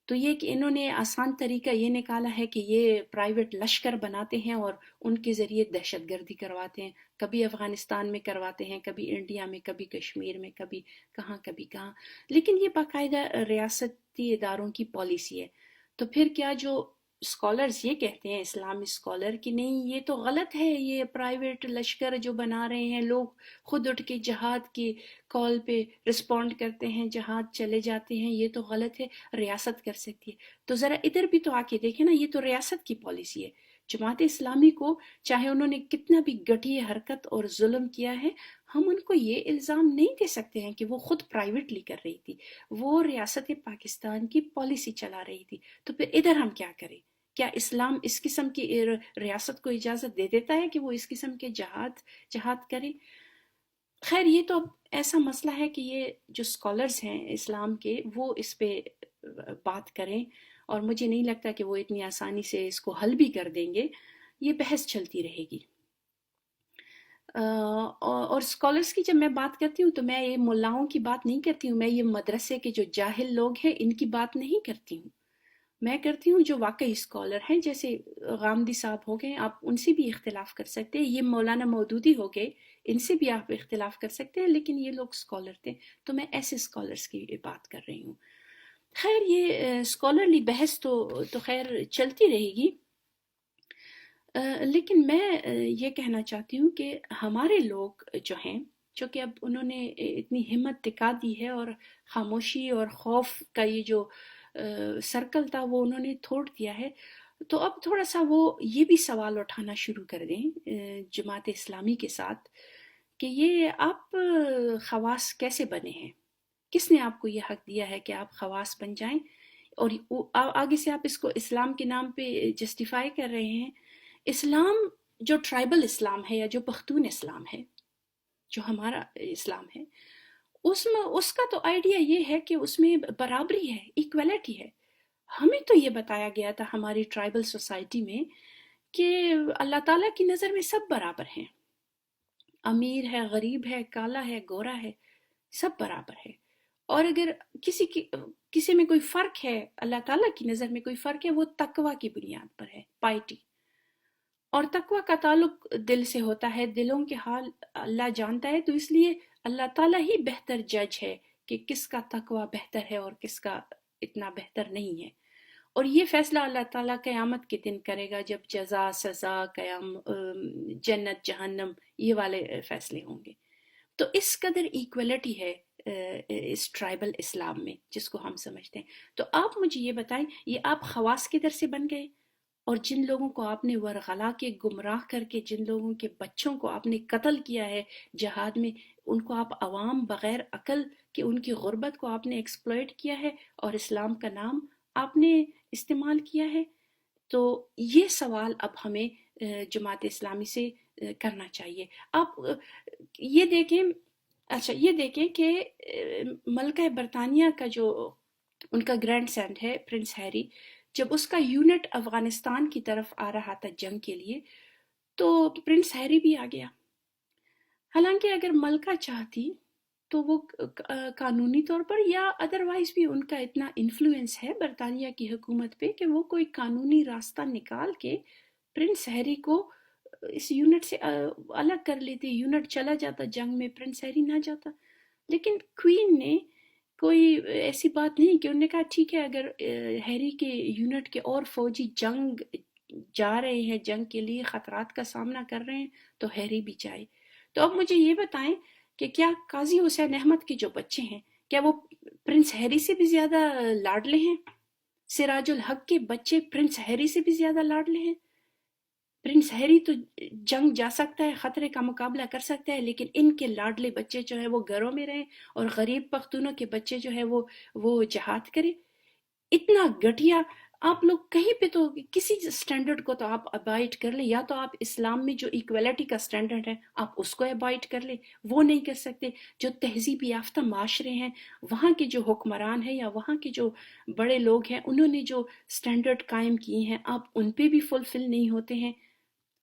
Speaker 2: تو یہ کہ انہوں نے آسان طریقہ یہ نکالا ہے کہ یہ پرائیویٹ لشکر بناتے ہیں اور ان کے ذریعے دہشت گردی کرواتے ہیں، کبھی افغانستان میں کرواتے ہیں، کبھی انڈیا میں، کبھی کشمیر میں، کبھی کہاں کبھی کہاں، لیکن یہ باقاعدہ ریاستی اداروں کی پالیسی ہے۔ تو پھر کیا جو اسکالرز یہ کہتے ہیں، اسلامی اسکالر، کہ نہیں یہ تو غلط ہے، یہ پرائیویٹ لشکر جو بنا رہے ہیں، لوگ خود اٹھ کے جہاد کی کال پہ رسپونڈ کرتے ہیں، جہاد چلے جاتے ہیں، یہ تو غلط ہے، ریاست کر سکتی ہے۔ تو ذرا ادھر بھی تو آ کے دیکھیں نا، یہ تو ریاست کی پالیسی ہے۔ جماعت اسلامی کو چاہے انہوں نے کتنا بھی گٹھی حرکت اور ظلم کیا ہے، ہم ان کو یہ الزام نہیں دے سکتے ہیں کہ وہ خود پرائیویٹلی کر رہی تھی، وہ ریاست پاکستان کی پالیسی چلا رہی تھی۔ تو پھر ادھر ہم کیا کریں؟ کیا اسلام اس قسم کی ریاست کو اجازت دے دیتا ہے کہ وہ اس قسم کے جہاد کرے؟ خیر، یہ تو ایسا مسئلہ ہے کہ یہ جو اسکالرز ہیں اسلام کے، وہ اس پہ بات کریں، اور مجھے نہیں لگتا کہ وہ اتنی آسانی سے اس کو حل بھی کر دیں گے، یہ بحث چلتی رہے گی۔ اور اسکالرس کی جب میں بات کرتی ہوں تو میں یہ ملاؤں کی بات نہیں کرتی ہوں، میں یہ مدرسے کے جو جاہل لوگ ہیں ان کی بات نہیں کرتی ہوں، میں کرتی ہوں جو واقعی اسکالر ہیں، جیسے غامدی صاحب ہو گئے، آپ ان سے بھی اختلاف کر سکتے ہیں، یہ مولانا مودودی ہو گئے، ان سے بھی آپ اختلاف کر سکتے ہیں، لیکن یہ لوگ اسکالر تھے، تو میں ایسے اسکالرس کی بات کر رہی ہوں۔ خیر، یہ اسکالرلی بحث تو خیر چلتی رہے گی، لیکن میں یہ کہنا چاہتی ہوں کہ ہمارے لوگ جو ہیں، جو کہ اب انہوں نے اتنی ہمت دکھا دی ہے، اور خاموشی اور خوف کا یہ جو سرکل تھا وہ انہوں نے توڑ دیا ہے، تو اب تھوڑا سا وہ یہ بھی سوال اٹھانا شروع کر دیں جماعت اسلامی کے ساتھ کہ یہ آپ خواص کیسے بنے ہیں، کس نے آپ کو یہ حق دیا ہے کہ آپ خواص بن جائیں، اور آگے سے آپ اس کو اسلام کے نام پہ جسٹیفائی کر رہے ہیں۔ اسلام جو ٹرائبل اسلام ہے یا جو پختون اسلام ہے، جو ہمارا اسلام ہے، اس کا تو آئیڈیا یہ ہے کہ اس میں برابری ہے، ایکویلٹی ہے۔ ہمیں تو یہ بتایا گیا تھا ہماری ٹرائبل سوسائٹی میں کہ اللہ تعالیٰ کی نظر میں سب برابر ہیں، امیر ہے، غریب ہے، کالا ہے، گورا ہے، سب برابر ہے، اور اگر کسی میں کوئی فرق ہے، اللہ تعالیٰ کی نظر میں کوئی فرق ہے، وہ تقوی کی بنیاد پر ہے، پائٹی، اور تقوی کا تعلق دل سے ہوتا ہے، دلوں کے حال اللہ جانتا ہے، تو اس لیے اللہ تعالیٰ ہی بہتر جج ہے کہ کس کا تقوی بہتر ہے اور کس کا اتنا بہتر نہیں ہے، اور یہ فیصلہ اللہ تعالیٰ قیامت کے دن کرے گا، جب جزا، سزا، جنت، جہنم، یہ والے فیصلے ہوں گے۔ تو اس قدر ایکویلٹی ہے اس ٹرائبل اسلام میں، جس کو ہم سمجھتے ہیں۔ تو آپ مجھے یہ بتائیں، یہ آپ خواص کدھر سے بن گئے، اور جن لوگوں کو آپ نے ورغلا کے گمراہ کر کے جن لوگوں کے بچوں کو آپ نے قتل کیا ہے جہاد میں، ان کو آپ عوام بغیر عقل کہ ان کی غربت کو آپ نے ایکسپلائٹ کیا ہے اور اسلام کا نام آپ نے استعمال کیا ہے. تو یہ سوال اب ہمیں جماعت اسلامی سے کرنا چاہیے. آپ یہ دیکھیں، اچھا یہ دیکھیں کہ ملکہ برطانیہ کا جو ان کا گرینڈ سن ہے پرنس ہیری، جب اس کا یونٹ افغانستان کی طرف آ رہا تھا جنگ کے لیے تو پرنس ہیری بھی آ گیا. حالانکہ اگر ملکہ چاہتی تو وہ قانونی طور پر یا ادروائز بھی ان کا اتنا انفلوئنس ہے برطانیہ کی حکومت پہ کہ وہ کوئی قانونی راستہ نکال کے پرنس ہیری کو اس یونٹ سے الگ کر لیتے، یونٹ چلا جاتا جنگ میں، پرنس ہیری نہ جاتا. لیکن کوئین نے کوئی ایسی بات نہیں کہ انہوں نے کہا ٹھیک ہے اگر ہیری کے یونٹ کے اور فوجی جنگ جا رہے ہیں، جنگ کے لیے خطرات کا سامنا کر رہے ہیں تو ہیری بھی جائے. تو اب مجھے یہ بتائیں کہ کیا قاضی حسین احمد کے جو بچے ہیں کیا وہ پرنس ہیری سے بھی زیادہ لاڈلے ہیں؟ سراج الحق کے بچے پرنس ہیری سے بھی زیادہ لاڈلے ہیں؟ پرنس ہیری تو جنگ جا سکتا ہے، خطرے کا مقابلہ کر سکتا ہے، لیکن ان کے لاڈلے بچے جو ہے وہ گھروں میں رہیں اور غریب پختونوں کے بچے جو ہے وہ جہاد کریں. اتنا گھٹیا. آپ لوگ کہیں پہ تو کسی سٹینڈرڈ کو تو آپ ابائٹ کر لیں، یا تو آپ اسلام میں جو ایکویلٹی کا سٹینڈرڈ ہے آپ اس کو ابائٹ کر لیں، وہ نہیں کر سکتے. جو تہذیب یافتہ معاشرے ہیں وہاں کے جو حکمران ہیں یا وہاں کے جو بڑے لوگ ہیں انہوں نے جو سٹینڈرڈ قائم کیے ہیں آپ ان پہ بھی فلفل نہیں ہوتے ہیں.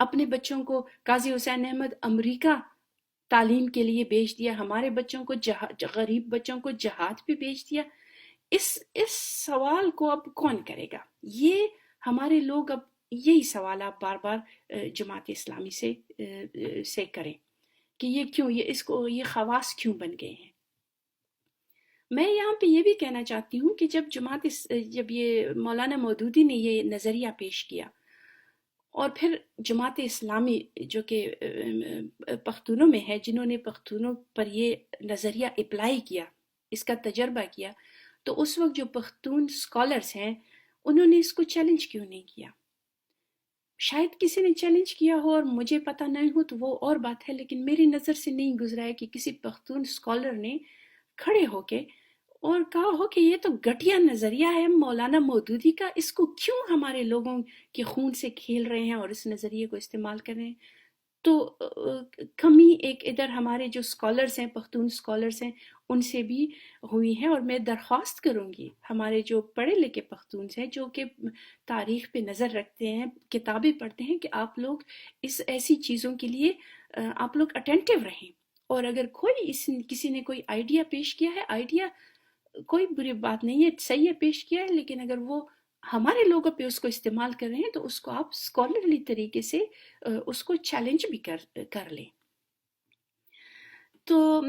Speaker 2: اپنے بچوں کو قاضی حسین احمد امریکہ تعلیم کے لیے بھیج دیا، ہمارے بچوں کو غریب بچوں کو جہاد پہ بھیج دیا. اس سوال کو اب کون کرے گا؟ یہ ہمارے لوگ اب یہی سوال آپ بار بار جماعت اسلامی سے کریں کہ یہ کیوں، یہ خواص کیوں بن گئے ہیں. میں یہاں پہ یہ بھی کہنا چاہتی ہوں کہ جب یہ مولانا مودودی نے یہ نظریہ پیش کیا اور پھر جماعت اسلامی جو کہ پختونوں میں ہے، جنہوں نے پختونوں پر یہ نظریہ اپلائی کیا، اس کا تجربہ کیا، تو اس وقت جو پختون سکالرز ہیں انہوں نے اس کو چیلنج کیوں نہیں کیا؟ شاید کسی نے چیلنج کیا ہو اور مجھے پتہ نہیں ہو تو وہ اور بات ہے، لیکن میری نظر سے نہیں گزرا ہے کہ کسی پختون سکالر نے کھڑے ہو کے اور کہا ہو کہ یہ تو گھٹیا نظریہ ہے مولانا مودودی کا، اس کو کیوں ہمارے لوگوں کے خون سے کھیل رہے ہیں اور اس نظریے کو استعمال کر رہے ہیں. تو کمی ایک ادھر ہمارے جو سکالرز ہیں، پختون سکالرز ہیں، ان سے بھی ہوئی ہیں. اور میں درخواست کروں گی ہمارے جو پڑھے لکھے پختونز ہیں جو کہ تاریخ پہ نظر رکھتے ہیں، کتابیں پڑھتے ہیں، کہ آپ لوگ اس ایسی چیزوں کے لیے آپ لوگ اٹینٹیو رہیں. اور اگر کسی نے کوئی آئیڈیا پیش کیا ہے، آئیڈیا کوئی بری بات نہیں ہے، صحیح ہے پیش کیا ہے، لیکن اگر وہ ہمارے لوگوں پہ اس کو استعمال کر رہے ہیں تو اس کو آپ اسکالرلی طریقے سے اس کو چیلنج بھی کر لیں. تو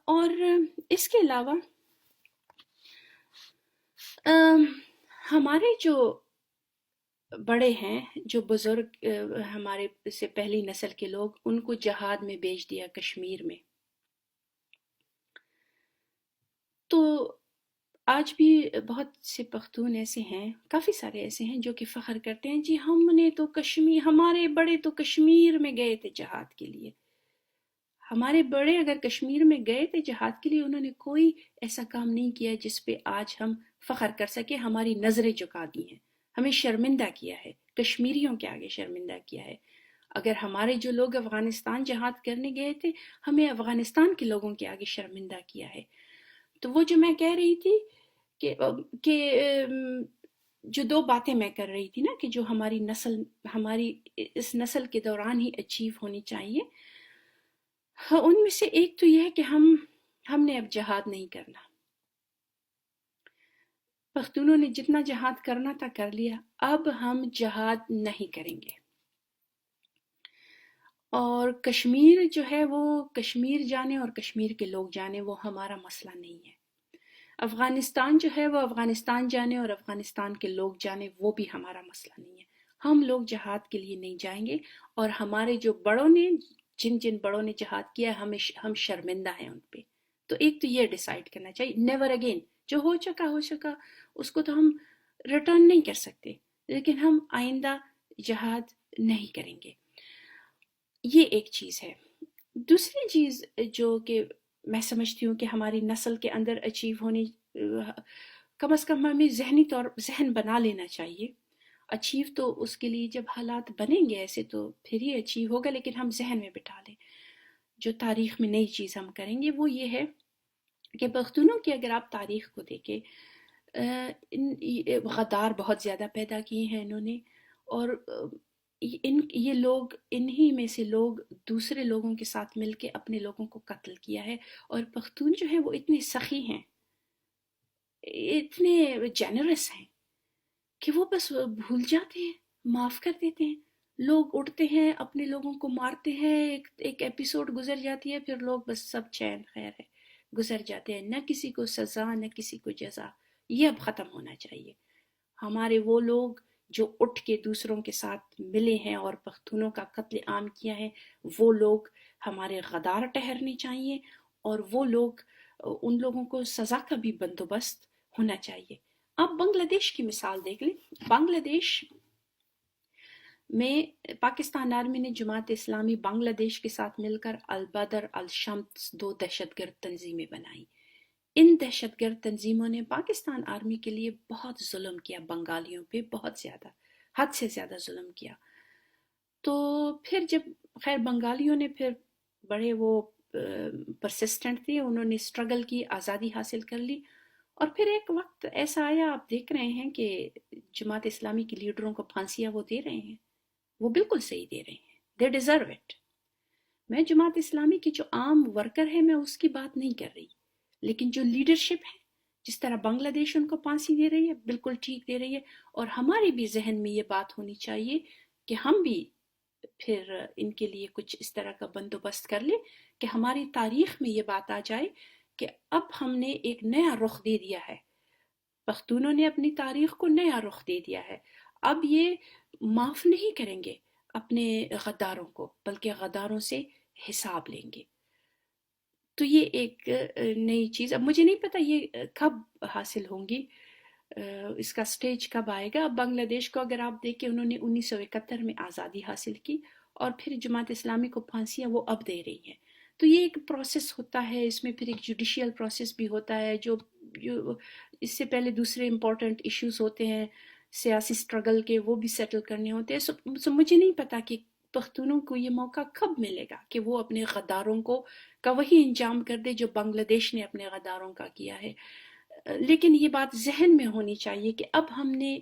Speaker 2: اور اس کے علاوہ ہمارے جو بڑے ہیں، جو بزرگ ہمارے سے پہلی نسل کے لوگ، ان کو جہاد میں بھیج دیا کشمیر میں. تو آج بھی بہت سے پختون ایسے ہیں، کافی سارے ایسے ہیں جو کہ فخر کرتے ہیں جی ہم نے تو ہمارے بڑے تو کشمیر میں گئے تھے جہاد کے لیے. ہمارے بڑے اگر کشمیر میں گئے تھے جہاد کے لیے، انہوں نے کوئی ایسا کام نہیں کیا جس پہ آج ہم فخر کر سکے. ہماری نظریں جھکا دی ہیں، ہمیں شرمندہ کیا ہے، کشمیریوں کے آگے شرمندہ کیا ہے. اگر ہمارے جو لوگ افغانستان جہاد کرنے گئے تھے، ہمیں افغانستان کے لوگوں کے آگے شرمندہ کیا ہے. تو وہ جو میں کہہ رہی تھی کہ جو دو باتیں میں کر رہی تھی نا کہ جو ہماری اس نسل کے دوران ہی اچیو ہونی چاہیے، ان میں سے ایک تو یہ ہے کہ ہم نے اب جہاد نہیں کرنا. پختونوں نے جتنا جہاد کرنا تھا کر لیا، اب ہم جہاد نہیں کریں گے. اور کشمیر جو ہے وہ کشمیر جانے اور کشمیر کے لوگ جانے وہ ہمارا مسئلہ نہیں ہے. افغانستان جو ہے وہ افغانستان جانے اور افغانستان کے لوگ جانے وہ بھی ہمارا مسئلہ نہیں ہے. ہم لوگ جہاد کے لیے نہیں جائیں گے، اور ہمارے جو بڑوں نے جن بڑوں نے جہاد کیا ہم شرمندہ ہیں ان پہ. تو ایک تو یہ ڈیسائیڈ کرنا چاہیے، نیور اگین. جو ہو چکا اس کو تو ہم ریٹرن نہیں کر سکتے، لیکن ہم آئندہ جہاد نہیں کریں گے. یہ ایک چیز ہے. دوسری چیز جو کہ میں سمجھتی ہوں کہ ہماری نسل کے اندر اچیو ہونی، کم از کم ہمیں ذہنی طور ذہن بنا لینا چاہیے. اچیو تو اس کے لیے جب حالات بنیں گے ایسے تو پھر ہی اچیو ہوگا، لیکن ہم ذہن میں بٹھا لیں جو تاریخ میں نئی چیز ہم کریں گے وہ یہ ہے کہ پختونوں کی اگر آپ تاریخ کو دیکھیں، غدار بہت زیادہ پیدا کیے ہیں انہوں نے، اور یہ لوگ انہی میں سے لوگ دوسرے لوگوں کے ساتھ مل کے اپنے لوگوں کو قتل کیا ہے. اور پختون جو ہیں وہ اتنے سخی ہیں، اتنے جینرس ہیں کہ وہ بس بھول جاتے ہیں، معاف کر دیتے ہیں. لوگ اٹھتے ہیں اپنے لوگوں کو مارتے ہیں، ایک ایپیسوڈ گزر جاتی ہے، پھر لوگ بس سب چین خیر ہے گزر جاتے ہیں، نہ کسی کو سزا نہ کسی کو جزا. یہ اب ختم ہونا چاہیے. ہمارے وہ لوگ جو اٹھ کے دوسروں کے ساتھ ملے ہیں اور پختونوں کا قتل عام کیا ہے، وہ لوگ ہمارے غدار ٹھہرنے چاہیے، اور وہ لوگ ان لوگوں کو سزا کا بھی بندوبست ہونا چاہیے. آپ بنگلہ دیش کی مثال دیکھ لیں. بنگلہ دیش میں پاکستان آرمی نے جماعت اسلامی بنگلہ دیش کے ساتھ مل کر البدر الشمس 2 دہشت گرد تنظیمیں بنائی. ان دہشت گرد تنظیموں نے پاکستان آرمی کے لیے بہت ظلم کیا، بنگالیوں پہ بہت زیادہ، حد سے زیادہ ظلم کیا. تو پھر جب خیر بنگالیوں نے پھر بڑے وہ پرسسٹنٹ تھے، انہوں نے اسٹرگل کی، آزادی حاصل کر لی. اور پھر ایک وقت ایسا آیا، آپ دیکھ رہے ہیں کہ جماعت اسلامی کے لیڈروں کو پھانسیاں وہ دے رہے ہیں، وہ بالکل صحیح دے رہے ہیں، دے ڈیزرو اٹ. میں جماعت اسلامی کی جو عام ورکر ہے میں اس کی بات نہیں کر رہی، لیکن جو لیڈرشپ ہے جس طرح بنگلہ دیش ان کو پھانسی دے رہی ہے بالکل ٹھیک دے رہی ہے. اور ہمارے بھی ذہن میں یہ بات ہونی چاہیے کہ ہم بھی پھر ان کے لیے کچھ اس طرح کا بندوبست کر لیں کہ ہماری تاریخ میں یہ بات آ جائے کہ اب ہم نے ایک نیا رخ دے دیا ہے، پختونوں نے اپنی تاریخ کو نیا رخ دے دیا ہے. اب یہ معاف نہیں کریں گے اپنے غداروں کو، بلکہ غداروں سے حساب لیں گے. تو یہ ایک نئی چیز، اب مجھے نہیں پتا یہ کب حاصل ہوں گی، اس کا سٹیج کب آئے گا. اب بنگلہ دیش کو اگر آپ دیکھیں، انہوں نے 1971 میں آزادی حاصل کی، اور پھر جماعت اسلامی کو پھانسیاں وہ اب دے رہی ہیں. تو یہ ایک پروسیس ہوتا ہے، اس میں پھر ایک جوڈیشیل پروسیس بھی ہوتا ہے، جو اس سے پہلے دوسرے امپورٹنٹ ایشوز ہوتے ہیں سیاسی سٹرگل کے، وہ بھی سیٹل کرنے ہوتے ہیں. سو مجھے نہیں پتا کہ پختونوں کو یہ موقع کب ملے گا کہ وہ اپنے غداروں کا وہی انجام کر دے جو بنگلہ دیش نے اپنے غداروں کا کیا ہے. لیکن یہ بات ذہن میں ہونی چاہیے کہ اب ہم نے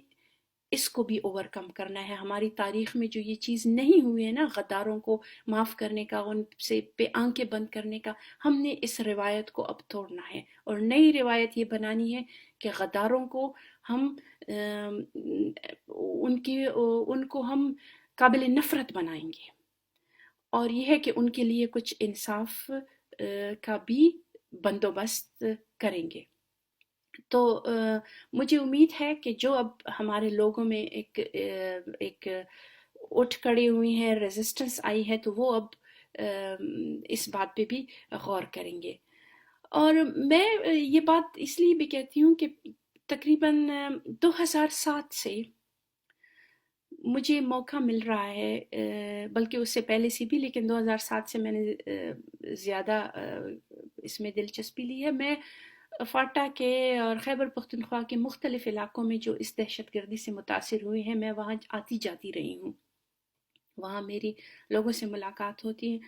Speaker 2: اس کو بھی اوور کم کرنا ہے. ہماری تاریخ میں جو یہ چیز نہیں ہوئی ہے نا، غداروں کو معاف کرنے کا، ان سے پہ آنکھیں بند کرنے کا، ہم نے اس روایت کو اب توڑنا ہے. اور نئی روایت یہ بنانی ہے کہ غداروں کو ہم ان کو ہم قابل نفرت بنائیں گے، اور یہ ہے کہ ان کے لیے کچھ انصاف کا بھی بندوبست کریں گے. تو مجھے امید ہے کہ جو اب ہمارے لوگوں میں ایک اٹھ کھڑے ہوئی ہیں، ریزسٹنس آئی ہے، تو وہ اب اس بات پہ بھی غور کریں گے. اور میں یہ بات اس لیے بھی کہتی ہوں کہ تقریباً 2007 سے مجھے موقع مل رہا ہے، بلکہ اس سے پہلے سے بھی، لیکن 2007 سے میں نے زیادہ اس میں دلچسپی لی ہے. میں فاٹا کے اور خیبر پختونخوا کے مختلف علاقوں میں جو اس دہشت گردی سے متاثر ہوئے ہیں، میں وہاں آتی جاتی رہی ہوں، وہاں میری لوگوں سے ملاقات ہوتی ہے.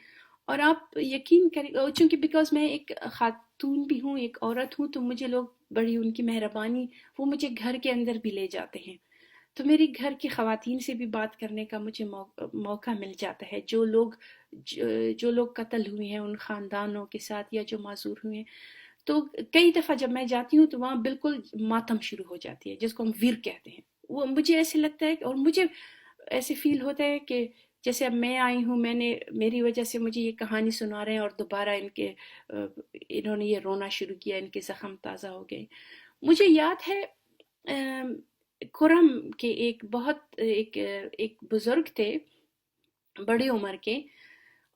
Speaker 2: اور آپ یقین کریں، چونکہ بیکاز میں ایک خاتون بھی ہوں، ایک عورت ہوں، تو مجھے لوگ بڑی ان کی مہربانی، وہ مجھے گھر کے اندر بھی لے جاتے ہیں. تو میری گھر کی خواتین سے بھی بات کرنے کا مجھے موقع مل جاتا ہے، جو لوگ قتل ہوئے ہیں ان خاندانوں کے ساتھ یا جو معذور ہوئے ہیں. تو کئی دفعہ جب میں جاتی ہوں تو وہاں بالکل ماتم شروع ہو جاتی ہے، جس کو ہم ویر کہتے ہیں. وہ مجھے ایسے لگتا ہے، اور مجھے ایسے فیل ہوتا ہے کہ جیسے اب میں آئی ہوں، میری وجہ سے مجھے یہ کہانی سنا رہے ہیں، اور دوبارہ انہوں نے یہ رونا شروع کیا، ان کے زخم تازہ ہو گئے. مجھے یاد ہے کھرم کے ایک بزرگ تھے، بڑی عمر کے،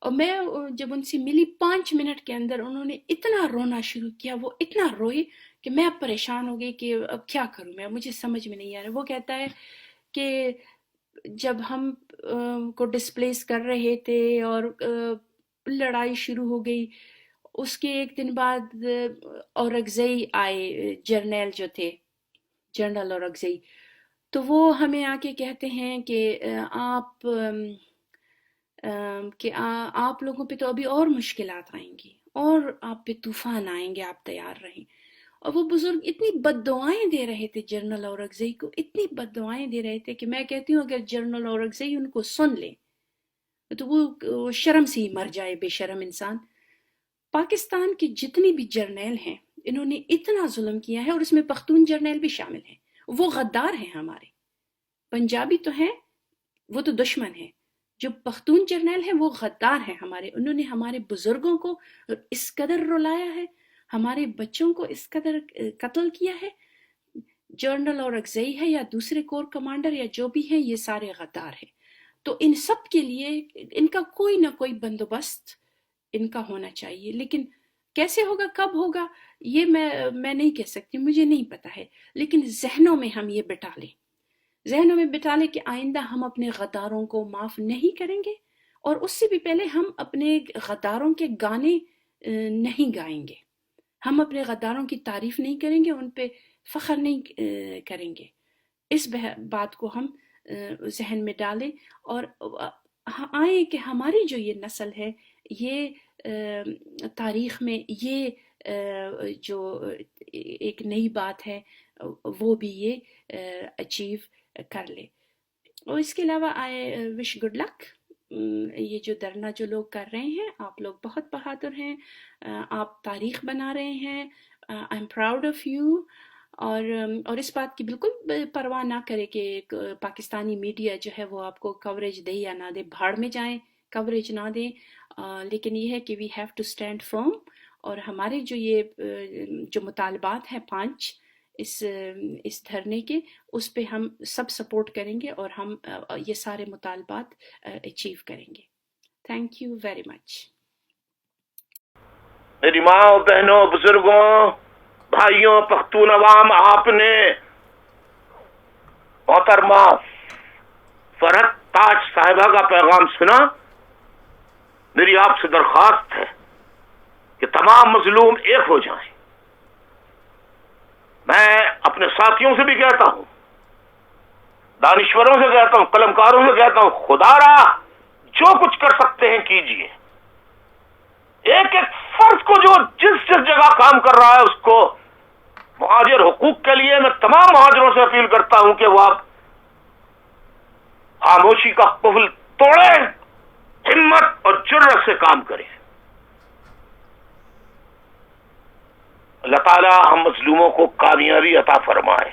Speaker 2: اور میں جب ان سے ملی 5 منٹ کے اندر انہوں نے اتنا رونا شروع کیا، وہ اتنا روئے کہ میں اب پریشان ہو گئی کہ اب کیا کروں، مجھے سمجھ میں نہیں آ رہا. وہ کہتا ہے کہ جب ہم کو ڈسپلیس کر رہے تھے اور لڑائی شروع ہو گئی، اس کے ایک دن بعد اورگزئی آئے، جرنیل جو تھے، جنرل اورگزئی، تو وہ ہمیں آ کے کہتے ہیں کہ آپ لوگوں پہ تو ابھی اور مشکلات آئیں گی، اور آپ پہ طوفان آئیں گے، آپ تیار رہیں۔ اور وہ بزرگ اتنی بد دعائیں دے رہے تھے جنرل اورگزئی کو، اتنی بد دعائیں دے رہے تھے کہ میں کہتی ہوں اگر جنرل اورگزئی ان کو سن لے تو وہ شرم سے ہی مر جائے، بے شرم انسان۔ پاکستان کے جتنی بھی جرنیل ہیں انہوں نے اتنا ظلم کیا ہے، اور اس میں پختون جرنیل بھی شامل ہیں، وہ غدار ہیں ہمارے۔ پنجابی تو ہیں، وہ تو دشمن ہیں، جو پختون جرنیل ہیں وہ غدار ہیں ہمارے۔ انہوں نے ہمارے بزرگوں کو اس قدر رلایا ہے، ہمارے بچوں کو اس قدر قتل کیا ہے۔ جنرل اورگزئی ہے یا دوسرے کور کمانڈر یا جو بھی ہیں، یہ سارے غدار ہیں۔ تو ان سب کے لیے ان کا کوئی نہ کوئی بندوبست ان کا ہونا چاہیے، لیکن کیسے ہوگا، کب ہوگا، یہ میں نہیں کہہ سکتی، مجھے نہیں پتا ہے، لیکن ذہنوں میں ہم یہ بٹا لیں، ذہنوں میں بٹا لیں کہ آئندہ ہم اپنے غداروں کو معاف نہیں کریں گے، اور اس سے بھی پہلے ہم اپنے غداروں کے گانے نہیں گائیں گے، ہم اپنے غداروں کی تعریف نہیں کریں گے، ان پہ فخر نہیں کریں گے۔ اس بات کو ہم ذہن میں ڈالیں، اور آئیں کہ ہماری جو یہ نسل ہے، یہ تاریخ میں یہ جو ایک نئی بات ہے وہ بھی یہ اچیو کر لے۔ اور اس کے علاوہ آئی وش گڈ لک۔ یہ جو دھرنا جو لوگ کر رہے ہیں، آپ لوگ بہت بہادر ہیں، آپ تاریخ بنا رہے ہیں، I am proud of you. اور اس بات کی بالکل پرواہ نہ کرے کہ پاکستانی میڈیا جو ہے وہ آپ کو کوریج دے یا نہ دے، بھاڑ میں جائیں، کوریج نہ دیں، لیکن یہ ہے کہ وی ہیو ٹو اسٹینڈ فرم، اور ہمارے جو یہ جو مطالبات ہیں 5 اس دھرنے کے، اس پہ ہم سب سپورٹ کریں گے، اور ہم یہ سارے مطالبات اچیو کریں گے۔ Thank you very much.
Speaker 1: میری ماں، بہنوں، بزرگوں، بھائیوں، پختون عوام، آپ نے محترمہ فرحت تاج صاحبہ کا پیغام سنا۔ میری آپ سے درخواست ہے کہ تمام مظلوم ایک ہو جائیں۔ میں اپنے ساتھیوں سے بھی کہتا ہوں، دانشوروں سے کہتا ہوں، قلمکاروں سے کہتا ہوں، خدا را جو کچھ کر سکتے ہیں کیجئے۔ ایک ایک فرد کو جو جس جگہ کام کر رہا ہے اس کو مہاجر حقوق کے لیے میں تمام مہاجروں سے اپیل کرتا ہوں کہ وہ آپ خاموشی کا قفل توڑیں، ہمت اور جرأت سے کام کریں۔ اللہ تعالیٰ ہم مظلوموں کو کامیابی عطا فرمائے،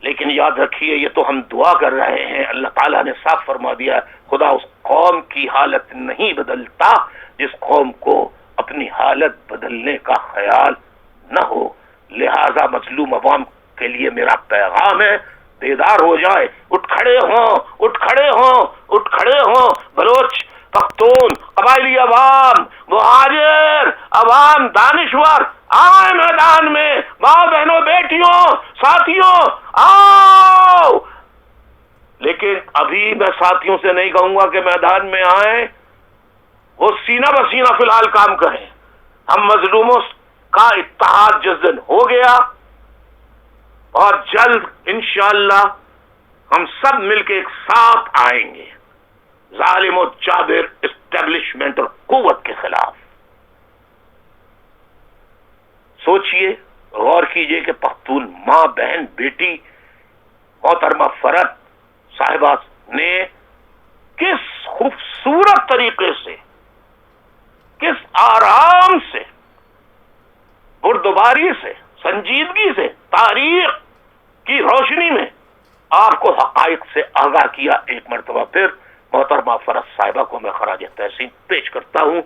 Speaker 1: لیکن یاد رکھیے یہ تو ہم دعا کر رہے ہیں، اللہ تعالیٰ نے صاف فرما دیا، خدا اس قوم کی حالت نہیں بدلتا جس قوم کو اپنی حالت بدلنے کا خیال نہ ہو۔ لہذا مظلوم عوام کے لیے میرا پیغام ہے، بیدار ہو جائے، اٹھ کھڑے ہوں، اٹھ کھڑے ہوں، اٹھ کھڑے ہوں۔ بلوچ، پختون، قبائلی عوام، مہاجر عوام، دانشور، آئے میدان میں، ماں بہنوں، بیٹیوں، ساتھیوں، آؤ۔ لیکن ابھی میں ساتھیوں سے نہیں کہوں گا کہ میدان میں آئیں، وہ سینہ بسینہ فی الحال کام کریں۔ ہم مظلوموں کا اتحاد جس دن ہو گیا، اور جلد انشاءاللہ ہم سب مل کے ایک ساتھ آئیں گے ظالم و جابر اسٹیبلشمنٹ اور قوت کے خلاف۔ سوچئے، غور کیجئے کہ پختون ماں، بہن، بیٹی محترمہ فرحت صاحبہ نے کس خوبصورت طریقے سے، کس آرام سے، بردباری سے، سنجیدگی سے، تاریخ کی روشنی میں آپ کو حقائق سے آگاہ کیا۔ ایک مرتبہ پھر محترمہ فرحت صاحبہ کو میں خراج تحسین پیش کرتا ہوں۔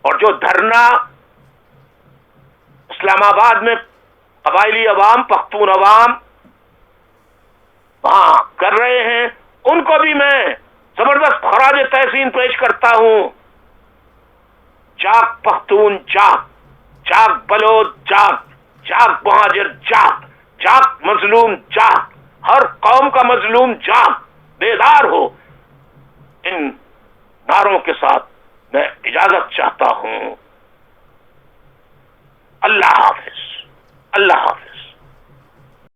Speaker 1: اور جو دھرنا اسلام آباد میں قبائلی عوام، پختون عوام وہاں کر رہے ہیں، ان کو بھی میں زبردست خراج تحسین پیش کرتا ہوں۔ جاگ پختون جاگ، جاگ بلوچ جاگ، جاگ مہاجر جاگ، جاگ مظلوم جاگ، ہر قوم کا مظلوم جاگ بیدار ہو. ان نعروں کے ساتھ میں اجازت چاہتا ہوں. اللہ حافظ. اللہ حافظ.